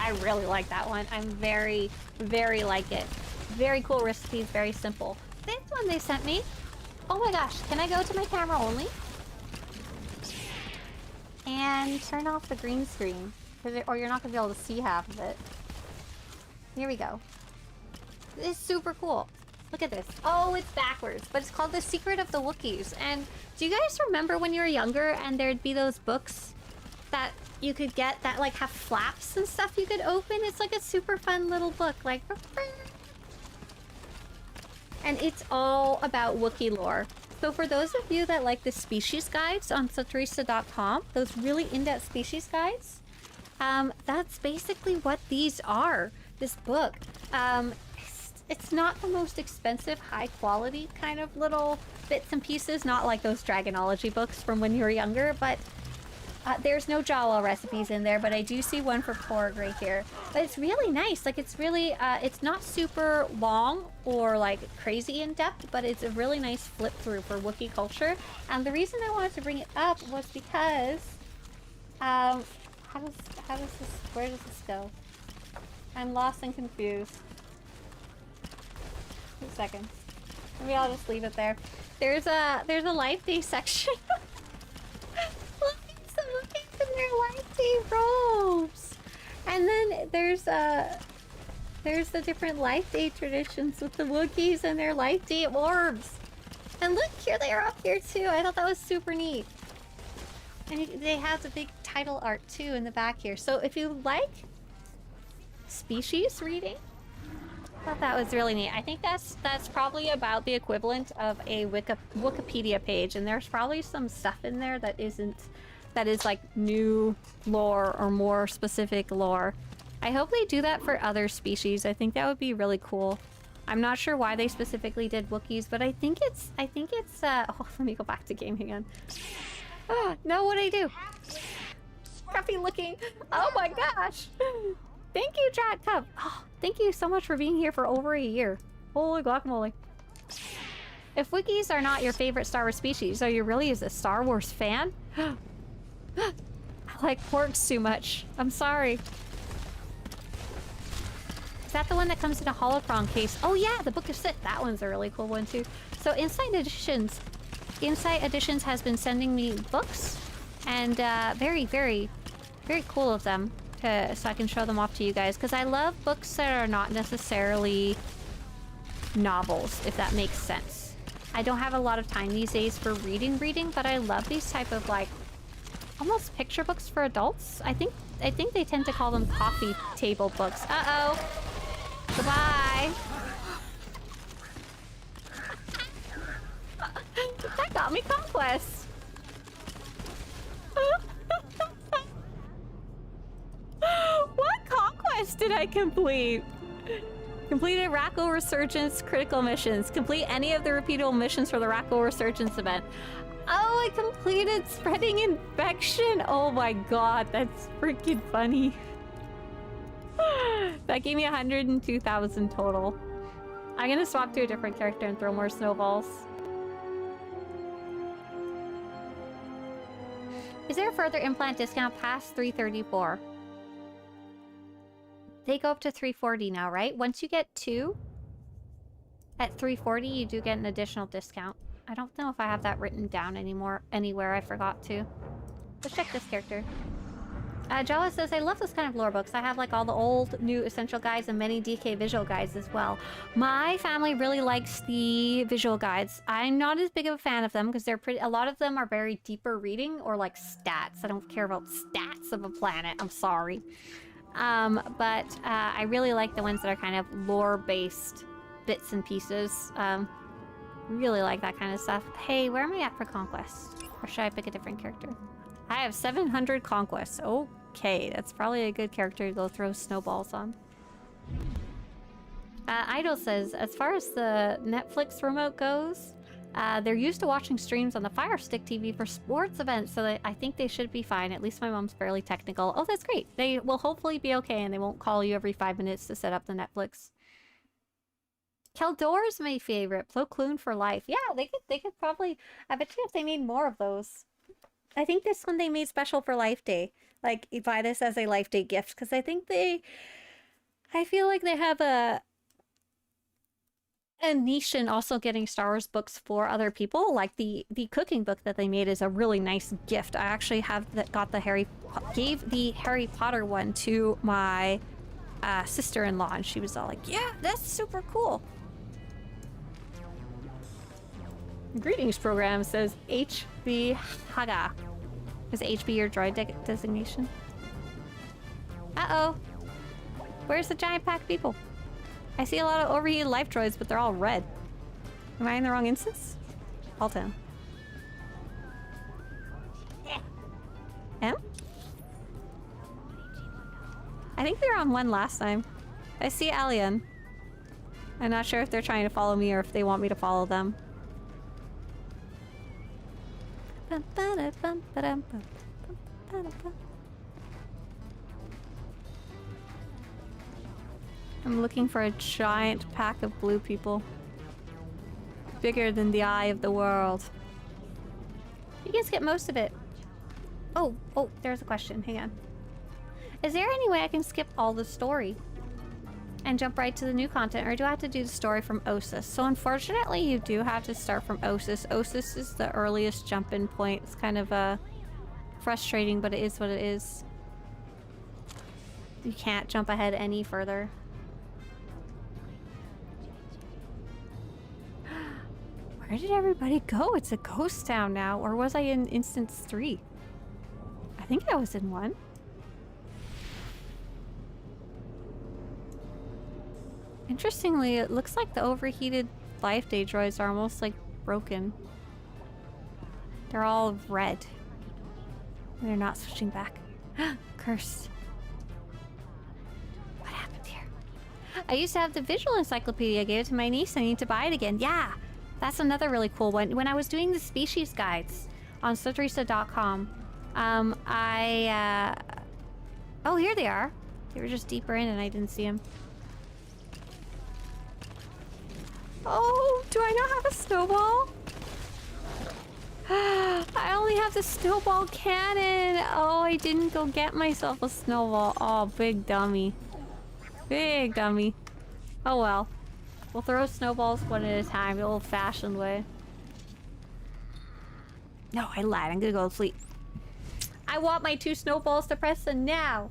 I really like that one. I'm very like it. Very cool recipes, very simple. This one they sent me Oh my gosh, can I go to my camera only? And turn off the green screen, or you're not gonna be able to see half of it. Here we go. This is super cool. Look at this. Oh, it's backwards, but it's called The Secret of the Wookiees. And do you guys remember when you were younger and there'd be those books that you could get that like have flaps and stuff you could open? It's like a super fun little book, like... And it's all about Wookiee lore. So for those of you that like the species guides on Swtorista.com, those really in-depth species guides, that's basically what these are. This book. It's not the most expensive, high quality kind of little bits and pieces, not like those Dragonology books from when you were younger, but there's no Jawa recipes in there, but I do see one for Porg right here. But it's really nice. Like, it's really, it's not super long or like crazy in depth, but it's a really nice flip through for Wookiee culture. And the reason I wanted to bring it up was because, how does this, where does this go? I'm lost and confused. 2 seconds. Maybe I'll just leave it there. There's a life day section. Look at some Wookiees in their life day robes. And then there's the different life day traditions with the Wookiees and their life day orbs. And look, here they are up here too. I thought that was super neat. And they have the big title art too in the back here. So if you like species reading, I thought that was really neat. I think that's probably about the equivalent of a Wikipedia page, and there's probably some stuff in there that is like new lore or more specific lore. I hope they do that for other species. I think that would be really cool. I'm not sure why they specifically did Wookiees, but I think it's oh, let me go back to game again. Oh, no, what'd I do? Scruffy looking. Oh my gosh. Thank you, Chat Cup. Oh, thank you so much for being here for over a year. Holy guacamole. If Wookiees are not your favorite Star Wars species, so you really is a Star Wars fan? I like porks too much. I'm sorry. Is that the one that comes in a holocron case? Oh yeah, the Book of Sith. That one's a really cool one too. So Insight Editions has been sending me books, and very, very, very cool of them. So I can show them off to you guys, because I love books that are not necessarily novels, if that makes sense. I don't have a lot of time these days for reading, but I love these type of like almost picture books for adults. I think they tend to call them coffee table books. Uh-oh. Goodbye. That got me Conquest. What Conquest did I complete? Completed Racco Resurgence critical missions. Complete any of the repeatable missions for the Racco Resurgence event. Oh, I completed Spreading Infection. Oh my god, that's freaking funny. That gave me 102,000 total. I'm gonna swap to a different character and throw more snowballs. Is there a further implant discount past 334? They go up to 340 now, right? Once you get 2 at 340, you do get an additional discount. I don't know if I have that written down anywhere. I forgot to. Let's check this character. Jawa says, I love this kind of lore books. I have like all the old, new essential guides and many DK visual guides as well. My family really likes the visual guides. I'm not as big of a fan of them because they're a lot of them are very deeper reading or like stats. I don't care about stats of a planet. I'm sorry. But I really like the ones that are kind of lore-based bits and pieces. Really like that kind of stuff. Hey, where am I at for Conquest? Or should I pick a different character? I have 700 Conquests. Okay, that's probably a good character to go throw snowballs on. Idol says, as far as the Netflix remote goes, they're used to watching streams on the Fire Stick TV for sports events, so I think they should be fine. At least my mom's fairly technical. Oh, that's great. They will hopefully be okay, and they won't call you every 5 minutes to set up the Netflix. Keldor's my favorite. Plo Koon for life. Yeah, they could probably... I bet you if they made more of those. I think this one they made special for Life Day. Like, you buy this as a Life Day gift, because I think I feel like they have a a niche in also getting Star Wars books for other people. Like the cooking book that they made is a really nice gift. I actually have got the gave the Harry Potter one to my sister-in-law, and she was all like, yeah, that's super cool. Greetings program says HB Haga. Is HB your droid designation? Uh-oh. Where's the giant pack people? I see a lot of overheated life droids, but they're all red. Am I in the wrong instance? Alton. M? I think we were on one last time. I see Alien. I'm not sure if they're trying to follow me or if they want me to follow them. I'm looking for a giant pack of blue people. Bigger than the eye of the world. You can skip most of it. Oh, there's a question. Hang on. Is there any way I can skip all the story and jump right to the new content, or do I have to do the story from Osis? So unfortunately, you do have to start from Osis. Osis is the earliest jump-in point. It's kind of frustrating, but it is what it is. You can't jump ahead any further. Where did everybody go? It's a ghost town now. Or was I in instance 3? I think I was in 1. Interestingly, it looks like the overheated life day droids are almost like broken. They're all red. They're not switching back. Cursed. What happened here? I used to have the visual encyclopedia. I gave it to my niece. I need to buy it again. Yeah! That's another really cool one. When I was doing the species guides on Swtorista.com, oh, here they are. They were just deeper in and I didn't see them. Oh, do I not have a snowball? I only have the snowball cannon. Oh, I didn't go get myself a snowball. Oh, big dummy. Big dummy. Oh well. We'll throw snowballs one at a time, the old-fashioned way. No, I lied. I'm gonna go to sleep. I want my 2 snowballs to press them now.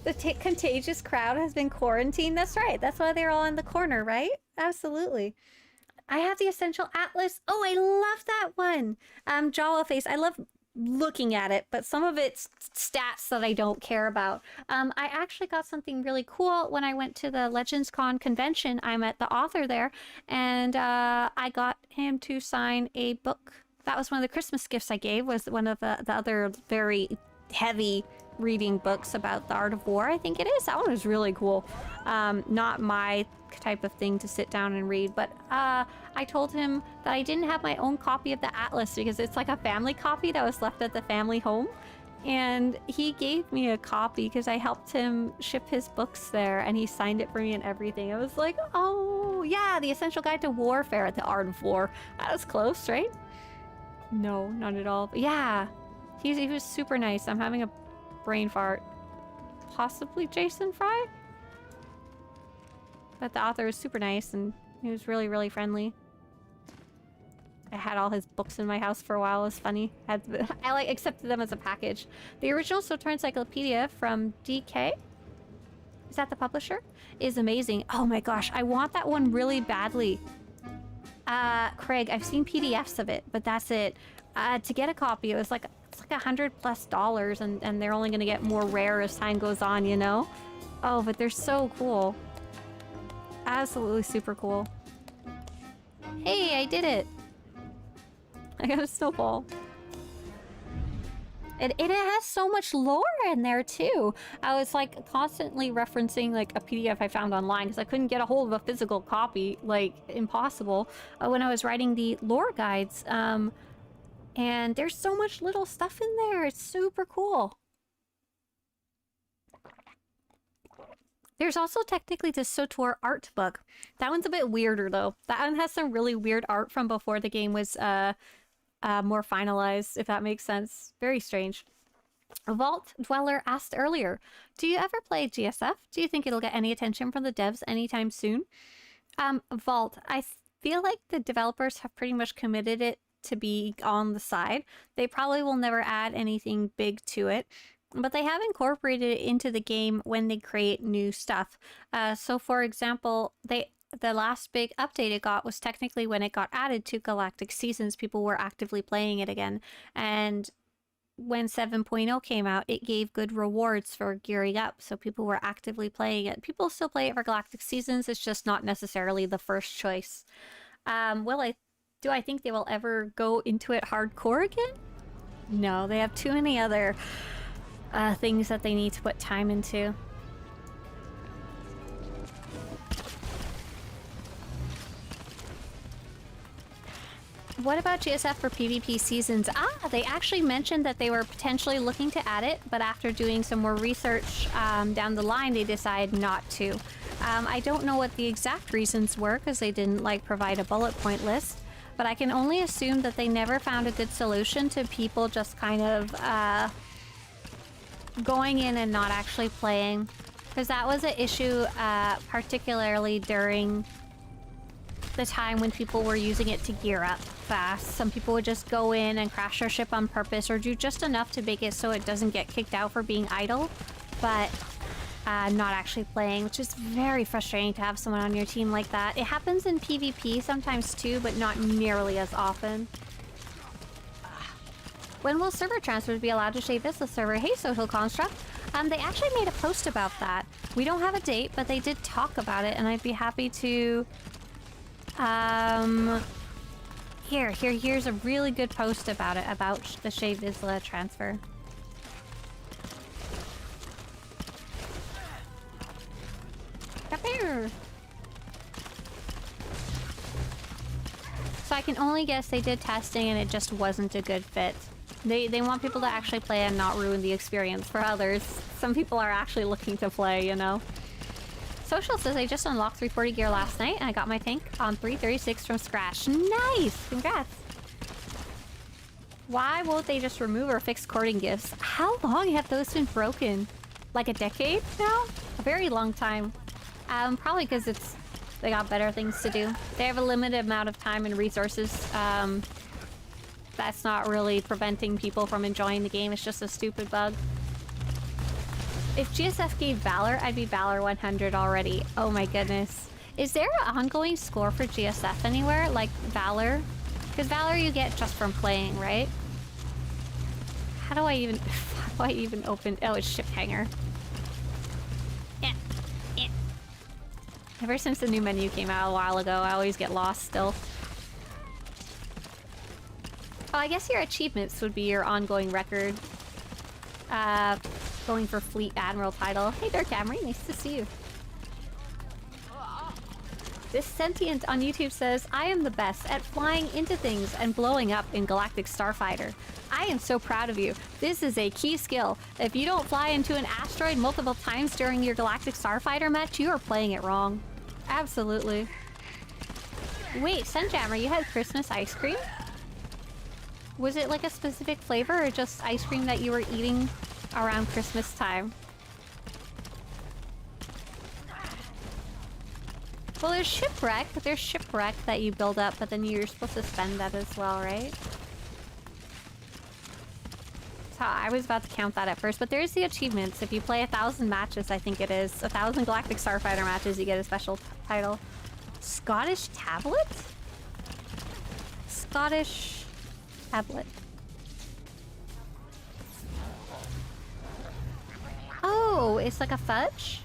The contagious crowd has been quarantined. That's right. That's why they're all in the corner, right? Absolutely. I have the Essential Atlas. Oh, I love that one. Jawa face. I love looking at it, but some of it's stats that I don't care about. I actually got something really cool when I went to the Legends Con convention. I met the author there, and I got him to sign a book. That was one of the Christmas gifts I gave, was one of the other very heavy reading books about the art of war, I think it is. That one was really cool. Not my type of thing to sit down and read, but I told him that I didn't have my own copy of the Atlas because it's like a family copy that was left at the family home, and he gave me a copy because I helped him ship his books there, and he signed it for me and everything. I was like, oh yeah, the Essential Guide to Warfare, the Art of War. That was close, right? No, not at all, but yeah, he was super nice. I'm having a brain fart. Possibly Jason Fry? But the author was super nice and he was really, really friendly. I had all his books in my house for a while. It was funny. I like accepted them as a package. The original Swtor Encyclopedia from DK, is that the publisher? Is amazing. Oh my gosh, I want that one really badly. Craig, I've seen PDFs of it, but that's it. To get a copy, it's like $100+ and they're only gonna get more rare as time goes on, you know? Oh, but they're so cool. Absolutely super cool. Hey, I did it! I got a snowball. It has so much lore in there too. I was like constantly referencing like a PDF I found online because I couldn't get a hold of a physical copy, like impossible, when I was writing the lore guides. And there's so much little stuff in there. It's super cool. There's also technically the Swtor art book. That one's a bit weirder though. That one has some really weird art from before the game was more finalized, if that makes sense. Very strange. Vault Dweller asked earlier, do you ever play GSF? Do you think it'll get any attention from the devs anytime soon? Vault. Feel like the developers have pretty much committed it to be on the side. They probably will never add anything big to it, but they have incorporated it into the game when they create new stuff. So for example, the last big update it got was technically when it got added to Galactic Seasons. People were actively playing it again, and when 7.0 came out, it gave good rewards for gearing up, so people were actively playing it. People still play it for Galactic Seasons, it's just not necessarily the first choice. Do I think they will ever go into it hardcore again? No, they have too many other things that they need to put time into. What about GSF for PvP seasons? They actually mentioned that they were potentially looking to add it, but after doing some more research down the line, they decided not to. I don't know what the exact reasons were, because they didn't provide a bullet point list, but I can only assume that they never found a good solution to people just kind of going in and not actually playing, because that was an issue particularly during the time when people were using it to gear up fast. Some people would just go in and crash their ship on purpose, or do just enough to make it so it doesn't get kicked out for being idle, but not actually playing, which is very frustrating to have someone on your team like that. It happens in PvP sometimes too, but not nearly as often. When will server transfers be allowed to shave this server? Hey, Social Construct. They actually made a post about that. We don't have a date, but they did talk about it, and I'd be happy to... Here's a really good post about it, about the Shea Vizsla transfer. Come here! So I can only guess they did testing and it just wasn't a good fit. They want people to actually play and not ruin the experience for others. Some people are actually looking to play, you know? Social says I just unlocked 340 gear last night and I got my tank on 336 from scratch. Nice! Congrats! Why won't they just remove or fix courting gifts? How long have those been broken? Like a decade now? A very long time. Probably because they got better things to do. They have a limited amount of time and resources. That's not really preventing people from enjoying the game. It's just a stupid bug. If GSF gave Valor, I'd be Valor 100 already. Oh my goodness. Is there an ongoing score for GSF anywhere? Like Valor? Because Valor you get just from playing, right? How do I even open... Oh, it's ship hanger. Ever since the new menu came out a while ago, I always get lost still. Oh, I guess your achievements would be your ongoing record. Going for Fleet Admiral title. Hey, Dark Camry, nice to see you. This Sentient on YouTube says, I am the best at flying into things and blowing up in Galactic Starfighter. I am so proud of you. This is a key skill. If you don't fly into an asteroid multiple times during your Galactic Starfighter match, you are playing it wrong. Absolutely. Wait, Sunjammer, you had Christmas ice cream? Was it like a specific flavor or just ice cream that you were eating around Christmas time? Well, there's shipwreck, but there's shipwreck that you build up, but then you're supposed to spend that as well, right? So I was about to count that at first, but there's the achievements. If you play 1,000 matches, I think it is 1,000 Galactic Starfighter matches, you get a special title. Scottish tablet? Scottish tablet. Oh, it's like a fudge?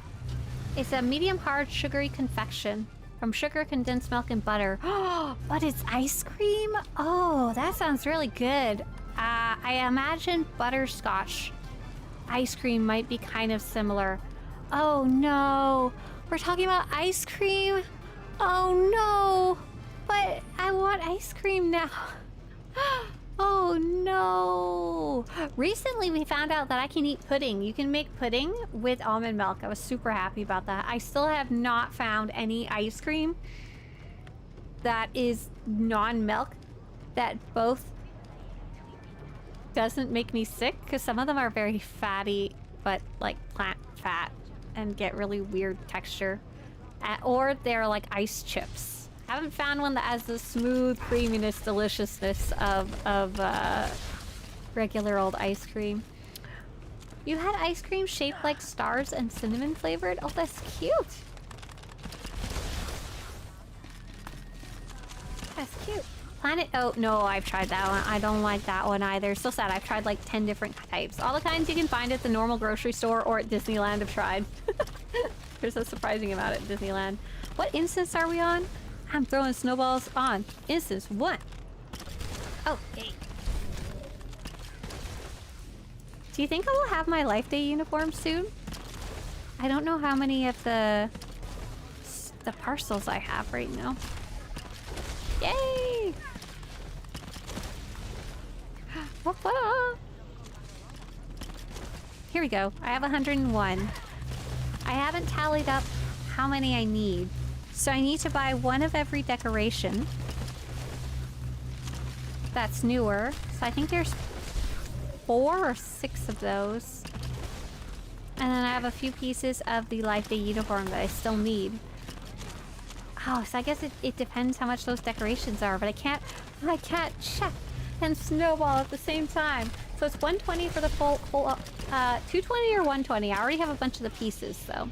It's a medium hard sugary confection from sugar, condensed milk, and butter. Oh, but it's ice cream? Oh, that sounds really good. I imagine butterscotch ice cream might be kind of similar. Oh no, we're talking about ice cream? Oh no, but I want ice cream now. Oh no! Recently we found out that I can eat pudding. You can make pudding with almond milk. I was super happy about that. I still have not found any ice cream that is non-milk that both doesn't make me sick, because some of them are very fatty, but like plant fat, and get really weird texture. Or they're like ice chips. Haven't found one that has the smooth creaminess, deliciousness of regular old ice cream. You had ice cream shaped like stars and cinnamon flavored? Oh, that's cute. That's cute. Planet... Oh, no, I've tried that one. I don't like that one either. So sad. I've tried like 10 different types. All the kinds you can find at the normal grocery store or at Disneyland I've tried. There's a surprising amount at Disneyland. What instance are we on? I'm throwing snowballs on instance 1. Oh, hey. Do you think I will have my Life Day uniform soon? I don't know how many of the parcels I have right now. Yay! Here we go. I have 101. I haven't tallied up how many I need. So I need to buy one of every decoration. That's newer. So I think there's 4 or 6 of those. And then I have a few pieces of the Life Day uniform that I still need. Oh, so I guess it depends how much those decorations are, but I can't check and snowball at the same time. So it's 120 for the full 220 or 120. I already have a bunch of the pieces, though.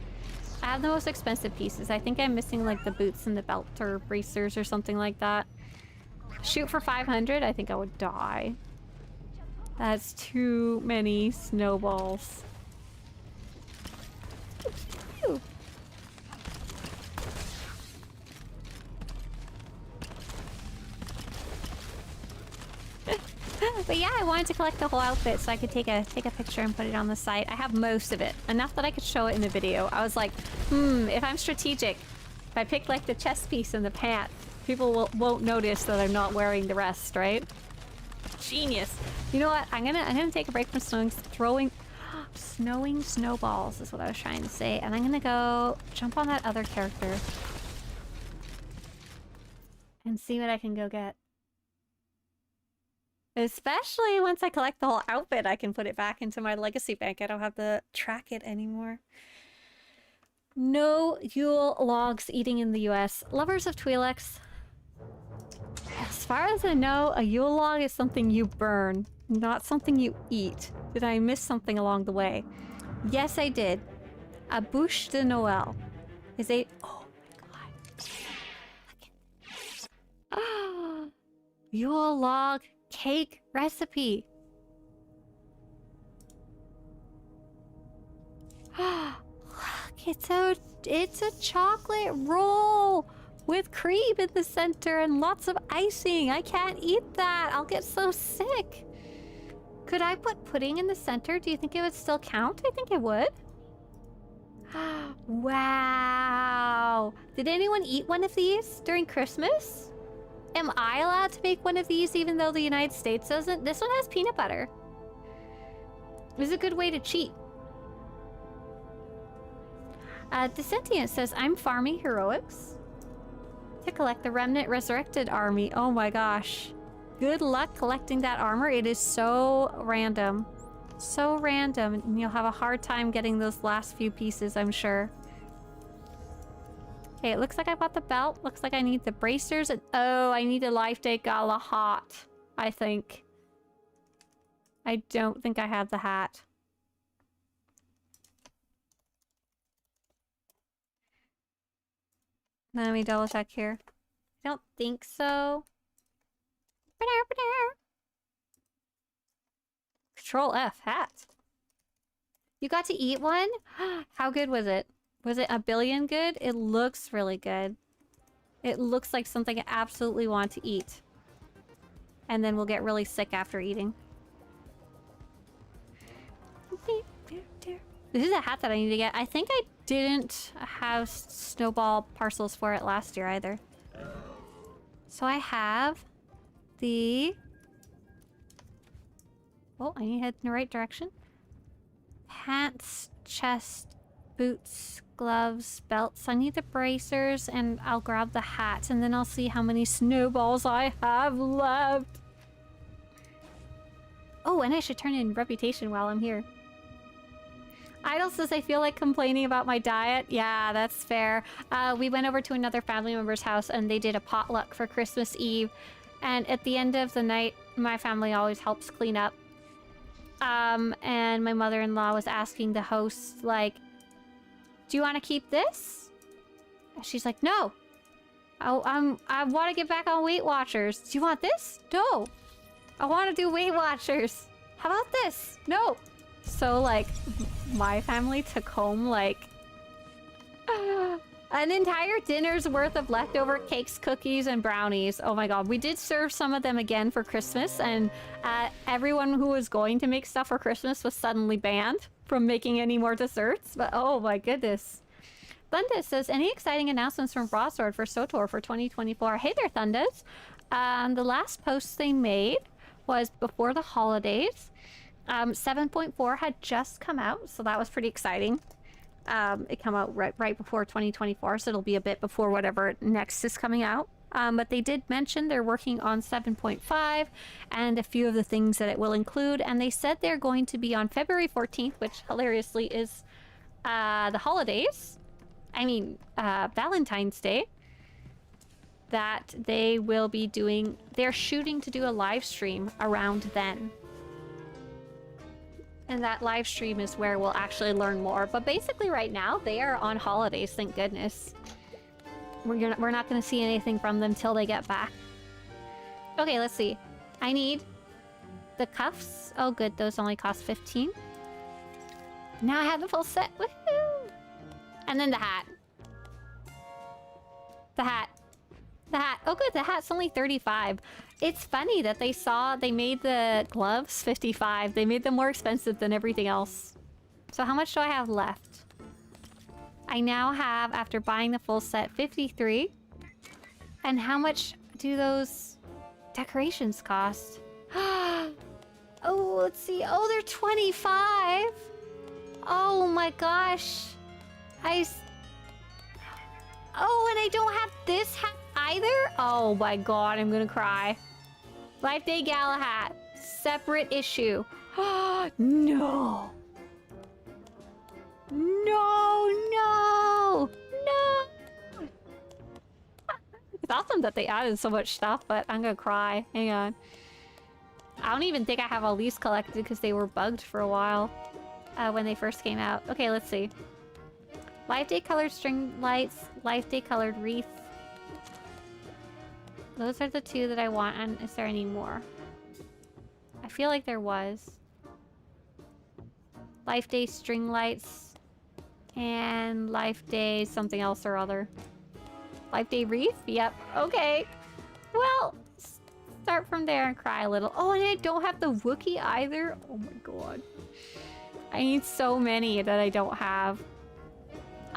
I have the most expensive pieces. I think I'm missing like the boots and the belt or bracers or something like that. Shoot for 500, I think I would die. That's too many snowballs. Phew. But yeah, I wanted to collect the whole outfit so I could take a picture and put it on the site. I have most of it. Enough that I could show it in the video. I was like, if I'm strategic, if I pick like the chest piece and the pant, people won't notice that I'm not wearing the rest, right? Genius. You know what? I'm gonna take a break from snowing snowballs is what I was trying to say. And I'm gonna go jump on that other character and see what I can go get. Especially once I collect the whole outfit, I can put it back into my legacy bank. I don't have to track it anymore. No Yule logs eating in the US. Lovers of Twi'leks. As far as I know, a Yule log is something you burn, not something you eat. Did I miss something along the way? Yes, I did. A bûche de Noël is a... Oh my god. Ah, Yule log cake recipe. Look, it's a chocolate roll with cream in the center and lots of icing. I can't eat that. I'll get so sick. Could I put pudding in the center? Do you think it would still count? I think it would. Wow. Did anyone eat one of these during Christmas? Am I allowed to make one of these even though the United States doesn't? This one has peanut butter. This is a good way to cheat. Dissentient says, I'm farming heroics to collect the Remnant Resurrected Army. Oh my gosh. Good luck collecting that armor. It is so random. So random. And you'll have a hard time getting those last few pieces, I'm sure. Okay, it looks like I've got the belt. Looks like I need the bracers. And oh, I need a Life Day Gala hat, I think. I don't think I have the hat. Let me double check here. I don't think so. Control F, hat. You got to eat one? How good was it? Was it a billion good? It looks really good. It looks like something I absolutely want to eat. And then we'll get really sick after eating. This is a hat that I need to get. I think I didn't have snowball parcels for it last year either. So I have the... Oh, I need to head in the right direction. Pants, chest, boots, gloves, belts. I need the bracers and I'll grab the hat and then I'll see how many snowballs I have left. Oh, and I should turn in reputation while I'm here. Idle says, I feel like complaining about my diet. Yeah, that's fair. We went over to another family member's house and they did a potluck for Christmas Eve. And at the end of the night, my family always helps clean up. And my mother-in-law was asking the host, like, do you want to keep this? And she's like, no. I want to get back on Weight Watchers. Do you want this? No. I want to do Weight Watchers. How about this? No. So, like, my family took home, like, an entire dinner's worth of leftover cakes, cookies, and brownies. Oh my god. We did serve some of them again for Christmas, and everyone who was going to make stuff for Christmas was suddenly banned from making any more desserts. But oh my goodness. Thundas says, any exciting announcements from Broadsword for SWTOR for 2024? Hey there, Thundas. The last post they made was before the holidays. 7.4 had just come out, so that was pretty exciting. It came out right before 2024, so it'll be a bit before whatever next is coming out. But they did mention they're working on 7.5 and a few of the things that it will include, and they said they're going to be on February 14th, which hilariously is the holidays. I mean, Valentine's Day. That they will be doing... They're shooting to do a live stream around then. And that live stream is where we'll actually learn more. But basically right now, they are on holidays, thank goodness. We're not going to see anything from them till they get back. Okay, let's see. I need the cuffs. Oh good, those only cost 15. Now I have the full set. Woohoo! And then the hat. The hat. The hat. Oh good, the hat's only 35. It's funny that they made the gloves 55. They made them more expensive than everything else. So how much do I have left? I now have, after buying the full set, 53. And how much do those decorations cost? Oh, let's see. Oh, they're 25. Oh my gosh. Oh, and I don't have this hat either? Oh my god, I'm gonna cry. Life Day Gala hat. Separate issue. No. No, no, no. It's awesome that they added so much stuff, but I'm gonna cry. Hang on. I don't even think I have all these collected because they were bugged for a while when they first came out. Okay, let's see. Life Day colored string lights, Life Day colored wreath. Those are the two that I want, and is there any more? I feel like there was. Life Day string lights, and Life Day something else or other. Life Day wreath? Yep, okay. Well, start from there and cry a little. Oh, and I don't have the Wookiee either. Oh my god. I need so many that I don't have.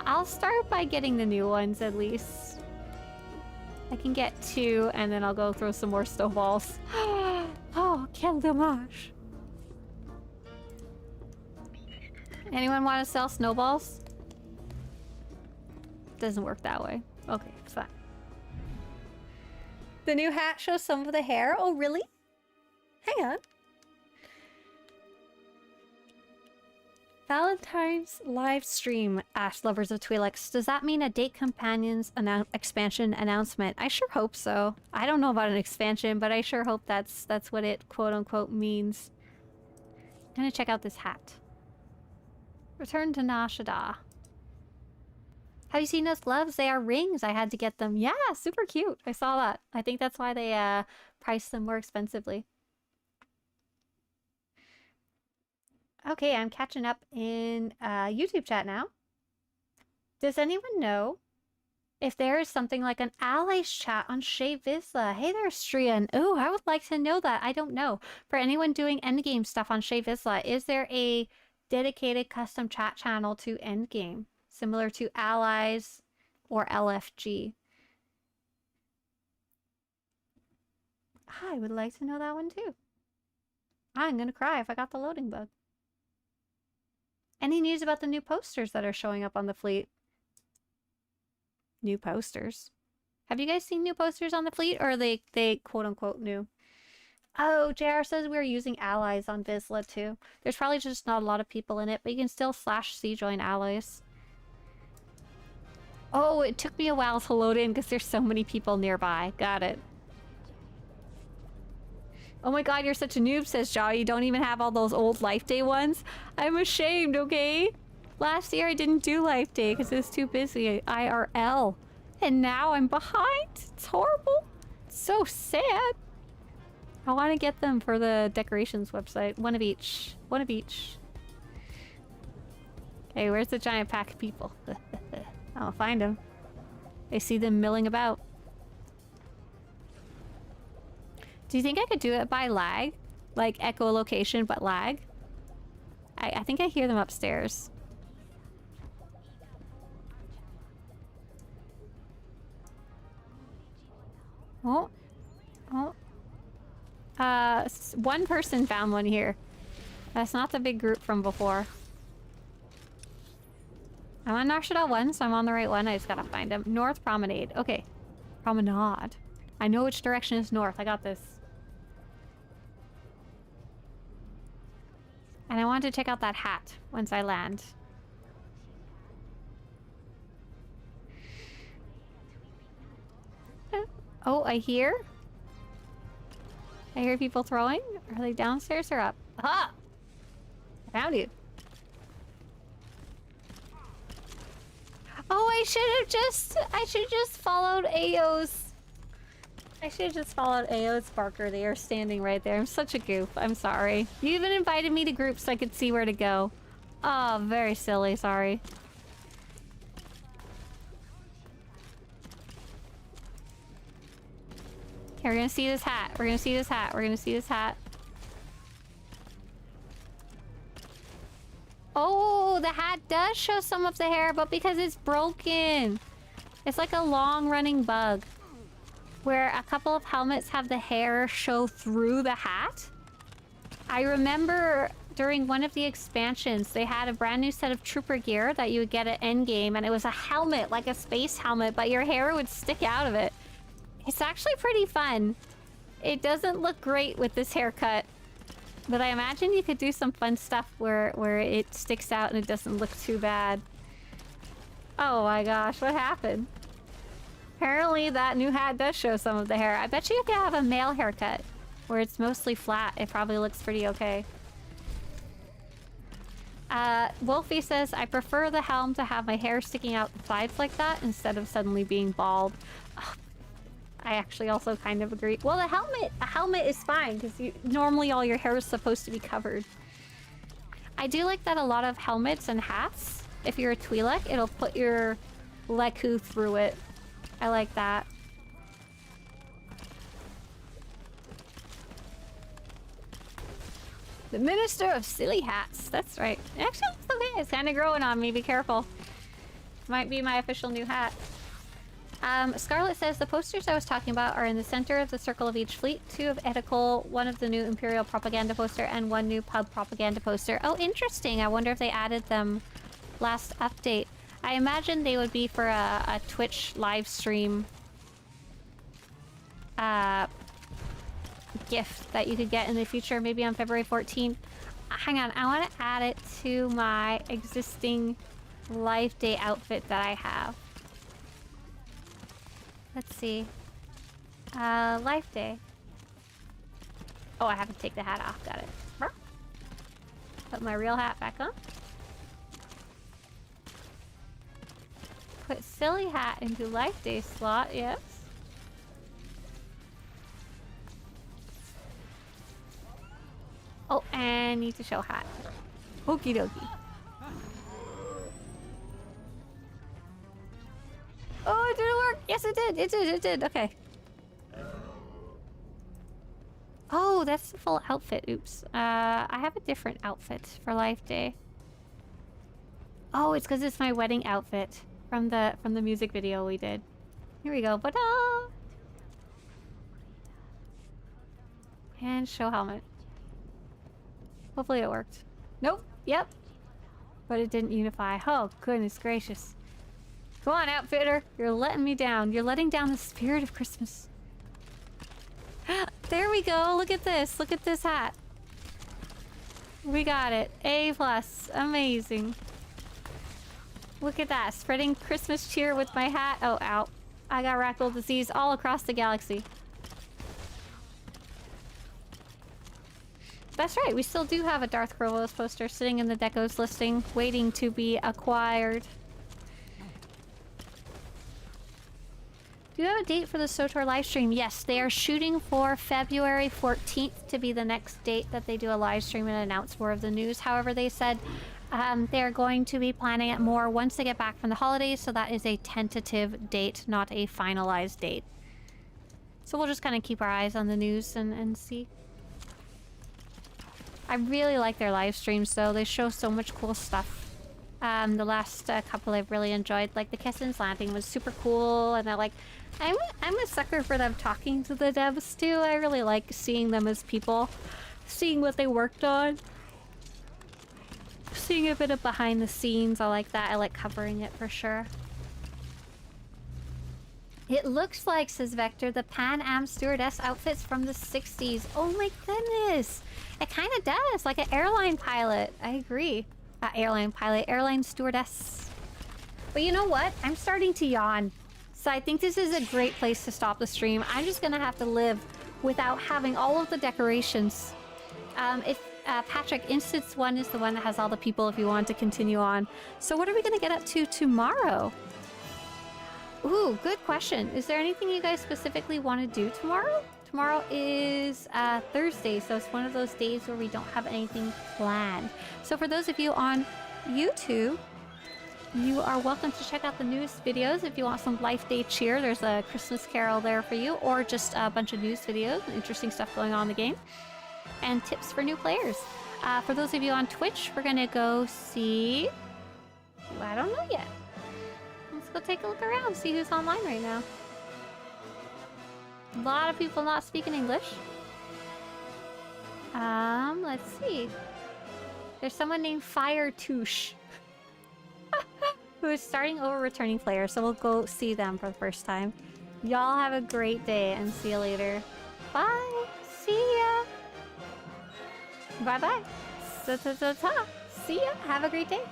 I'll start by getting the new ones at least. I can get 2 and then I'll go throw some more snowballs. Oh, quel dommage. Anyone want to sell snowballs? Doesn't work that way. Okay, fine. The new hat shows some of the hair. Oh, really? Hang on. Valentine's live stream, Ash Lovers of Twi'leks. Does that mean a Date Companions expansion announcement? I sure hope so. I don't know about an expansion, but I sure hope that's what it quote-unquote means. I'm gonna check out this hat. Return to Nar Shaddaa. Have you seen those gloves? They are rings. I had to get them. Yeah, super cute. I saw that. I think that's why they priced them more expensively. Okay, I'm catching up in YouTube chat now. Does anyone know if there is something like an allies chat on Shea Vizsla? Hey there, Strian. Oh, I would like to know that. I don't know. For anyone doing Endgame stuff on Shea Vizsla, is there a dedicated custom chat channel to Endgame, similar to allies or LFG? I would like to know that one too. I'm gonna cry if I got the loading bug. Any news about the new posters that are showing up on the fleet? New posters? Have you guys seen new posters on the fleet, or are they quote-unquote new? Oh, JR says we were using allies on Vizsla too. There's probably just not a lot of people in it, but you can still /C join allies. Oh, it took me a while to load in because there's so many people nearby. Got it. Oh my god, you're such a noob, says Jaw. You don't even have all those old Life Day ones. I'm ashamed, okay? Last year I didn't do Life Day because it was too busy IRL. And now I'm behind. It's horrible. It's so sad. I want to get them for the decorations website. One of each. One of each. Hey, where's the giant pack of people? I'll find them. I see them milling about. Do you think I could do it by lag? Like echolocation, but lag? I think I hear them upstairs. Oh. Oh. One person found one here. That's not the big group from before. I'm on Nar Shaddaa 1, so I'm on the right one. I just gotta find him. North Promenade. Okay. Promenade. I know which direction is north. I got this. And I want to check out that hat once I land. Oh, I hear people throwing. Are they downstairs or up? Aha! I found you. Oh, I should have just followed Ayo's. I should have just followed Ayo's Barker. They are standing right there. I'm such a goof. I'm sorry. You even invited me to groups so I could see where to go. Oh, very silly. Sorry. Okay, we're gonna see this hat. We're gonna see this hat. We're gonna see this hat. Oh, the hat does show some of the hair, but because it's broken. It's like a long-running bug where a couple of helmets have the hair show through the hat. I remember during one of the expansions, they had a brand new set of trooper gear that you would get at Endgame, and it was a helmet, like a space helmet, but your hair would stick out of it. It's actually pretty fun. It doesn't look great with this haircut, but I imagine you could do some fun stuff where it sticks out and it doesn't look too bad. Oh my gosh, what happened? Apparently that new hat does show some of the hair. I bet you could have a male haircut where it's mostly flat. It probably looks pretty okay. Wolfie says, I prefer the helm to have my hair sticking out the sides like that instead of suddenly being bald. Ugh. I actually also kind of agree. Well, a helmet is fine because normally all your hair is supposed to be covered. I do like that a lot of helmets and hats, if you're a Twi'lek, it'll put your Leku through it. I like that. The Minister of Silly Hats. That's right. Actually, it's okay. It's kind of growing on me. Be careful. Might be my official new hat. Scarlet says, the posters I was talking about are in the center of the circle of each fleet. 2 of Etical, 1 of the new Imperial propaganda poster, and 1 new pub propaganda poster. Oh, interesting. I wonder if they added them last update. I imagine they would be for a Twitch live stream gift that you could get in the future, maybe on February 14th. Hang on, I want to add it to my existing Life Day outfit that I have. Let's see. Life Day. Oh, I have to take the hat off. Got it. Put my real hat back on. Put silly hat into Life Day slot, yes. Oh, and need to show hat. Okie dokie. Oh, it didn't work! Yes, it did! It did! Okay. Oh, that's the full outfit. Oops. I have a different outfit for Life Day. Oh, it's because it's my wedding outfit from the music video we did. Here we go. Ta-da! And show helmet. Hopefully it worked. Nope. Yep. But it didn't unify. Oh, goodness gracious. Come on, outfitter. You're letting me down. You're letting down the spirit of Christmas. There we go. Look at this. Look at this hat. We got it. A+. Amazing. Look at that. Spreading Christmas cheer with my hat. Oh, ow. I got raccoon disease all across the galaxy. That's right. We still do have a Darth Krovos poster sitting in the Decos listing, waiting to be acquired. Do you have a date for the SWTOR livestream? Yes, they are shooting for February 14th to be the next date that they do a livestream and announce more of the news. However, they said they're going to be planning it more once they get back from the holidays, so that is a tentative date, not a finalized date. So we'll just kind of keep our eyes on the news and see. I really like their live streams, though. They show so much cool stuff. The last couple I've really enjoyed, like the Kessin's Landing was super cool, and I'm a sucker for them talking to the devs too. I really like seeing them as people, seeing what they worked on, seeing a bit of behind the scenes. I like that. I like covering it for sure. It looks like, says Vector, the Pan Am stewardess outfits from the 60s. Oh my goodness! It kind of does, like an airline pilot. I agree. Airline pilot, airline stewardess. But you know what? I'm starting to yawn. So I think this is a great place to stop the stream. I'm just gonna have to live without having all of the decorations. Patrick, Instance 1 is the one that has all the people if you want to continue on. So what are we gonna get up to tomorrow? Ooh, good question. Is there anything you guys specifically want to do tomorrow? Tomorrow is Thursday, so it's one of those days where we don't have anything planned. So for those of you on YouTube, you are welcome to check out the news videos if you want some Life Day cheer. There's a Christmas Carol there for you, or just a bunch of news videos, interesting stuff going on in the game, and tips for new players. For those of you on Twitch, we're gonna go see... I don't know yet. Let's go take a look around, see who's online right now. A lot of people not speaking English. Let's see. There's someone named Fire Touche who is starting over returning players, so we'll go see them for the first time. Y'all have a great day and see you later. Bye. See ya. Bye bye. Ta-ta-ta-ta. See ya. Have a great day.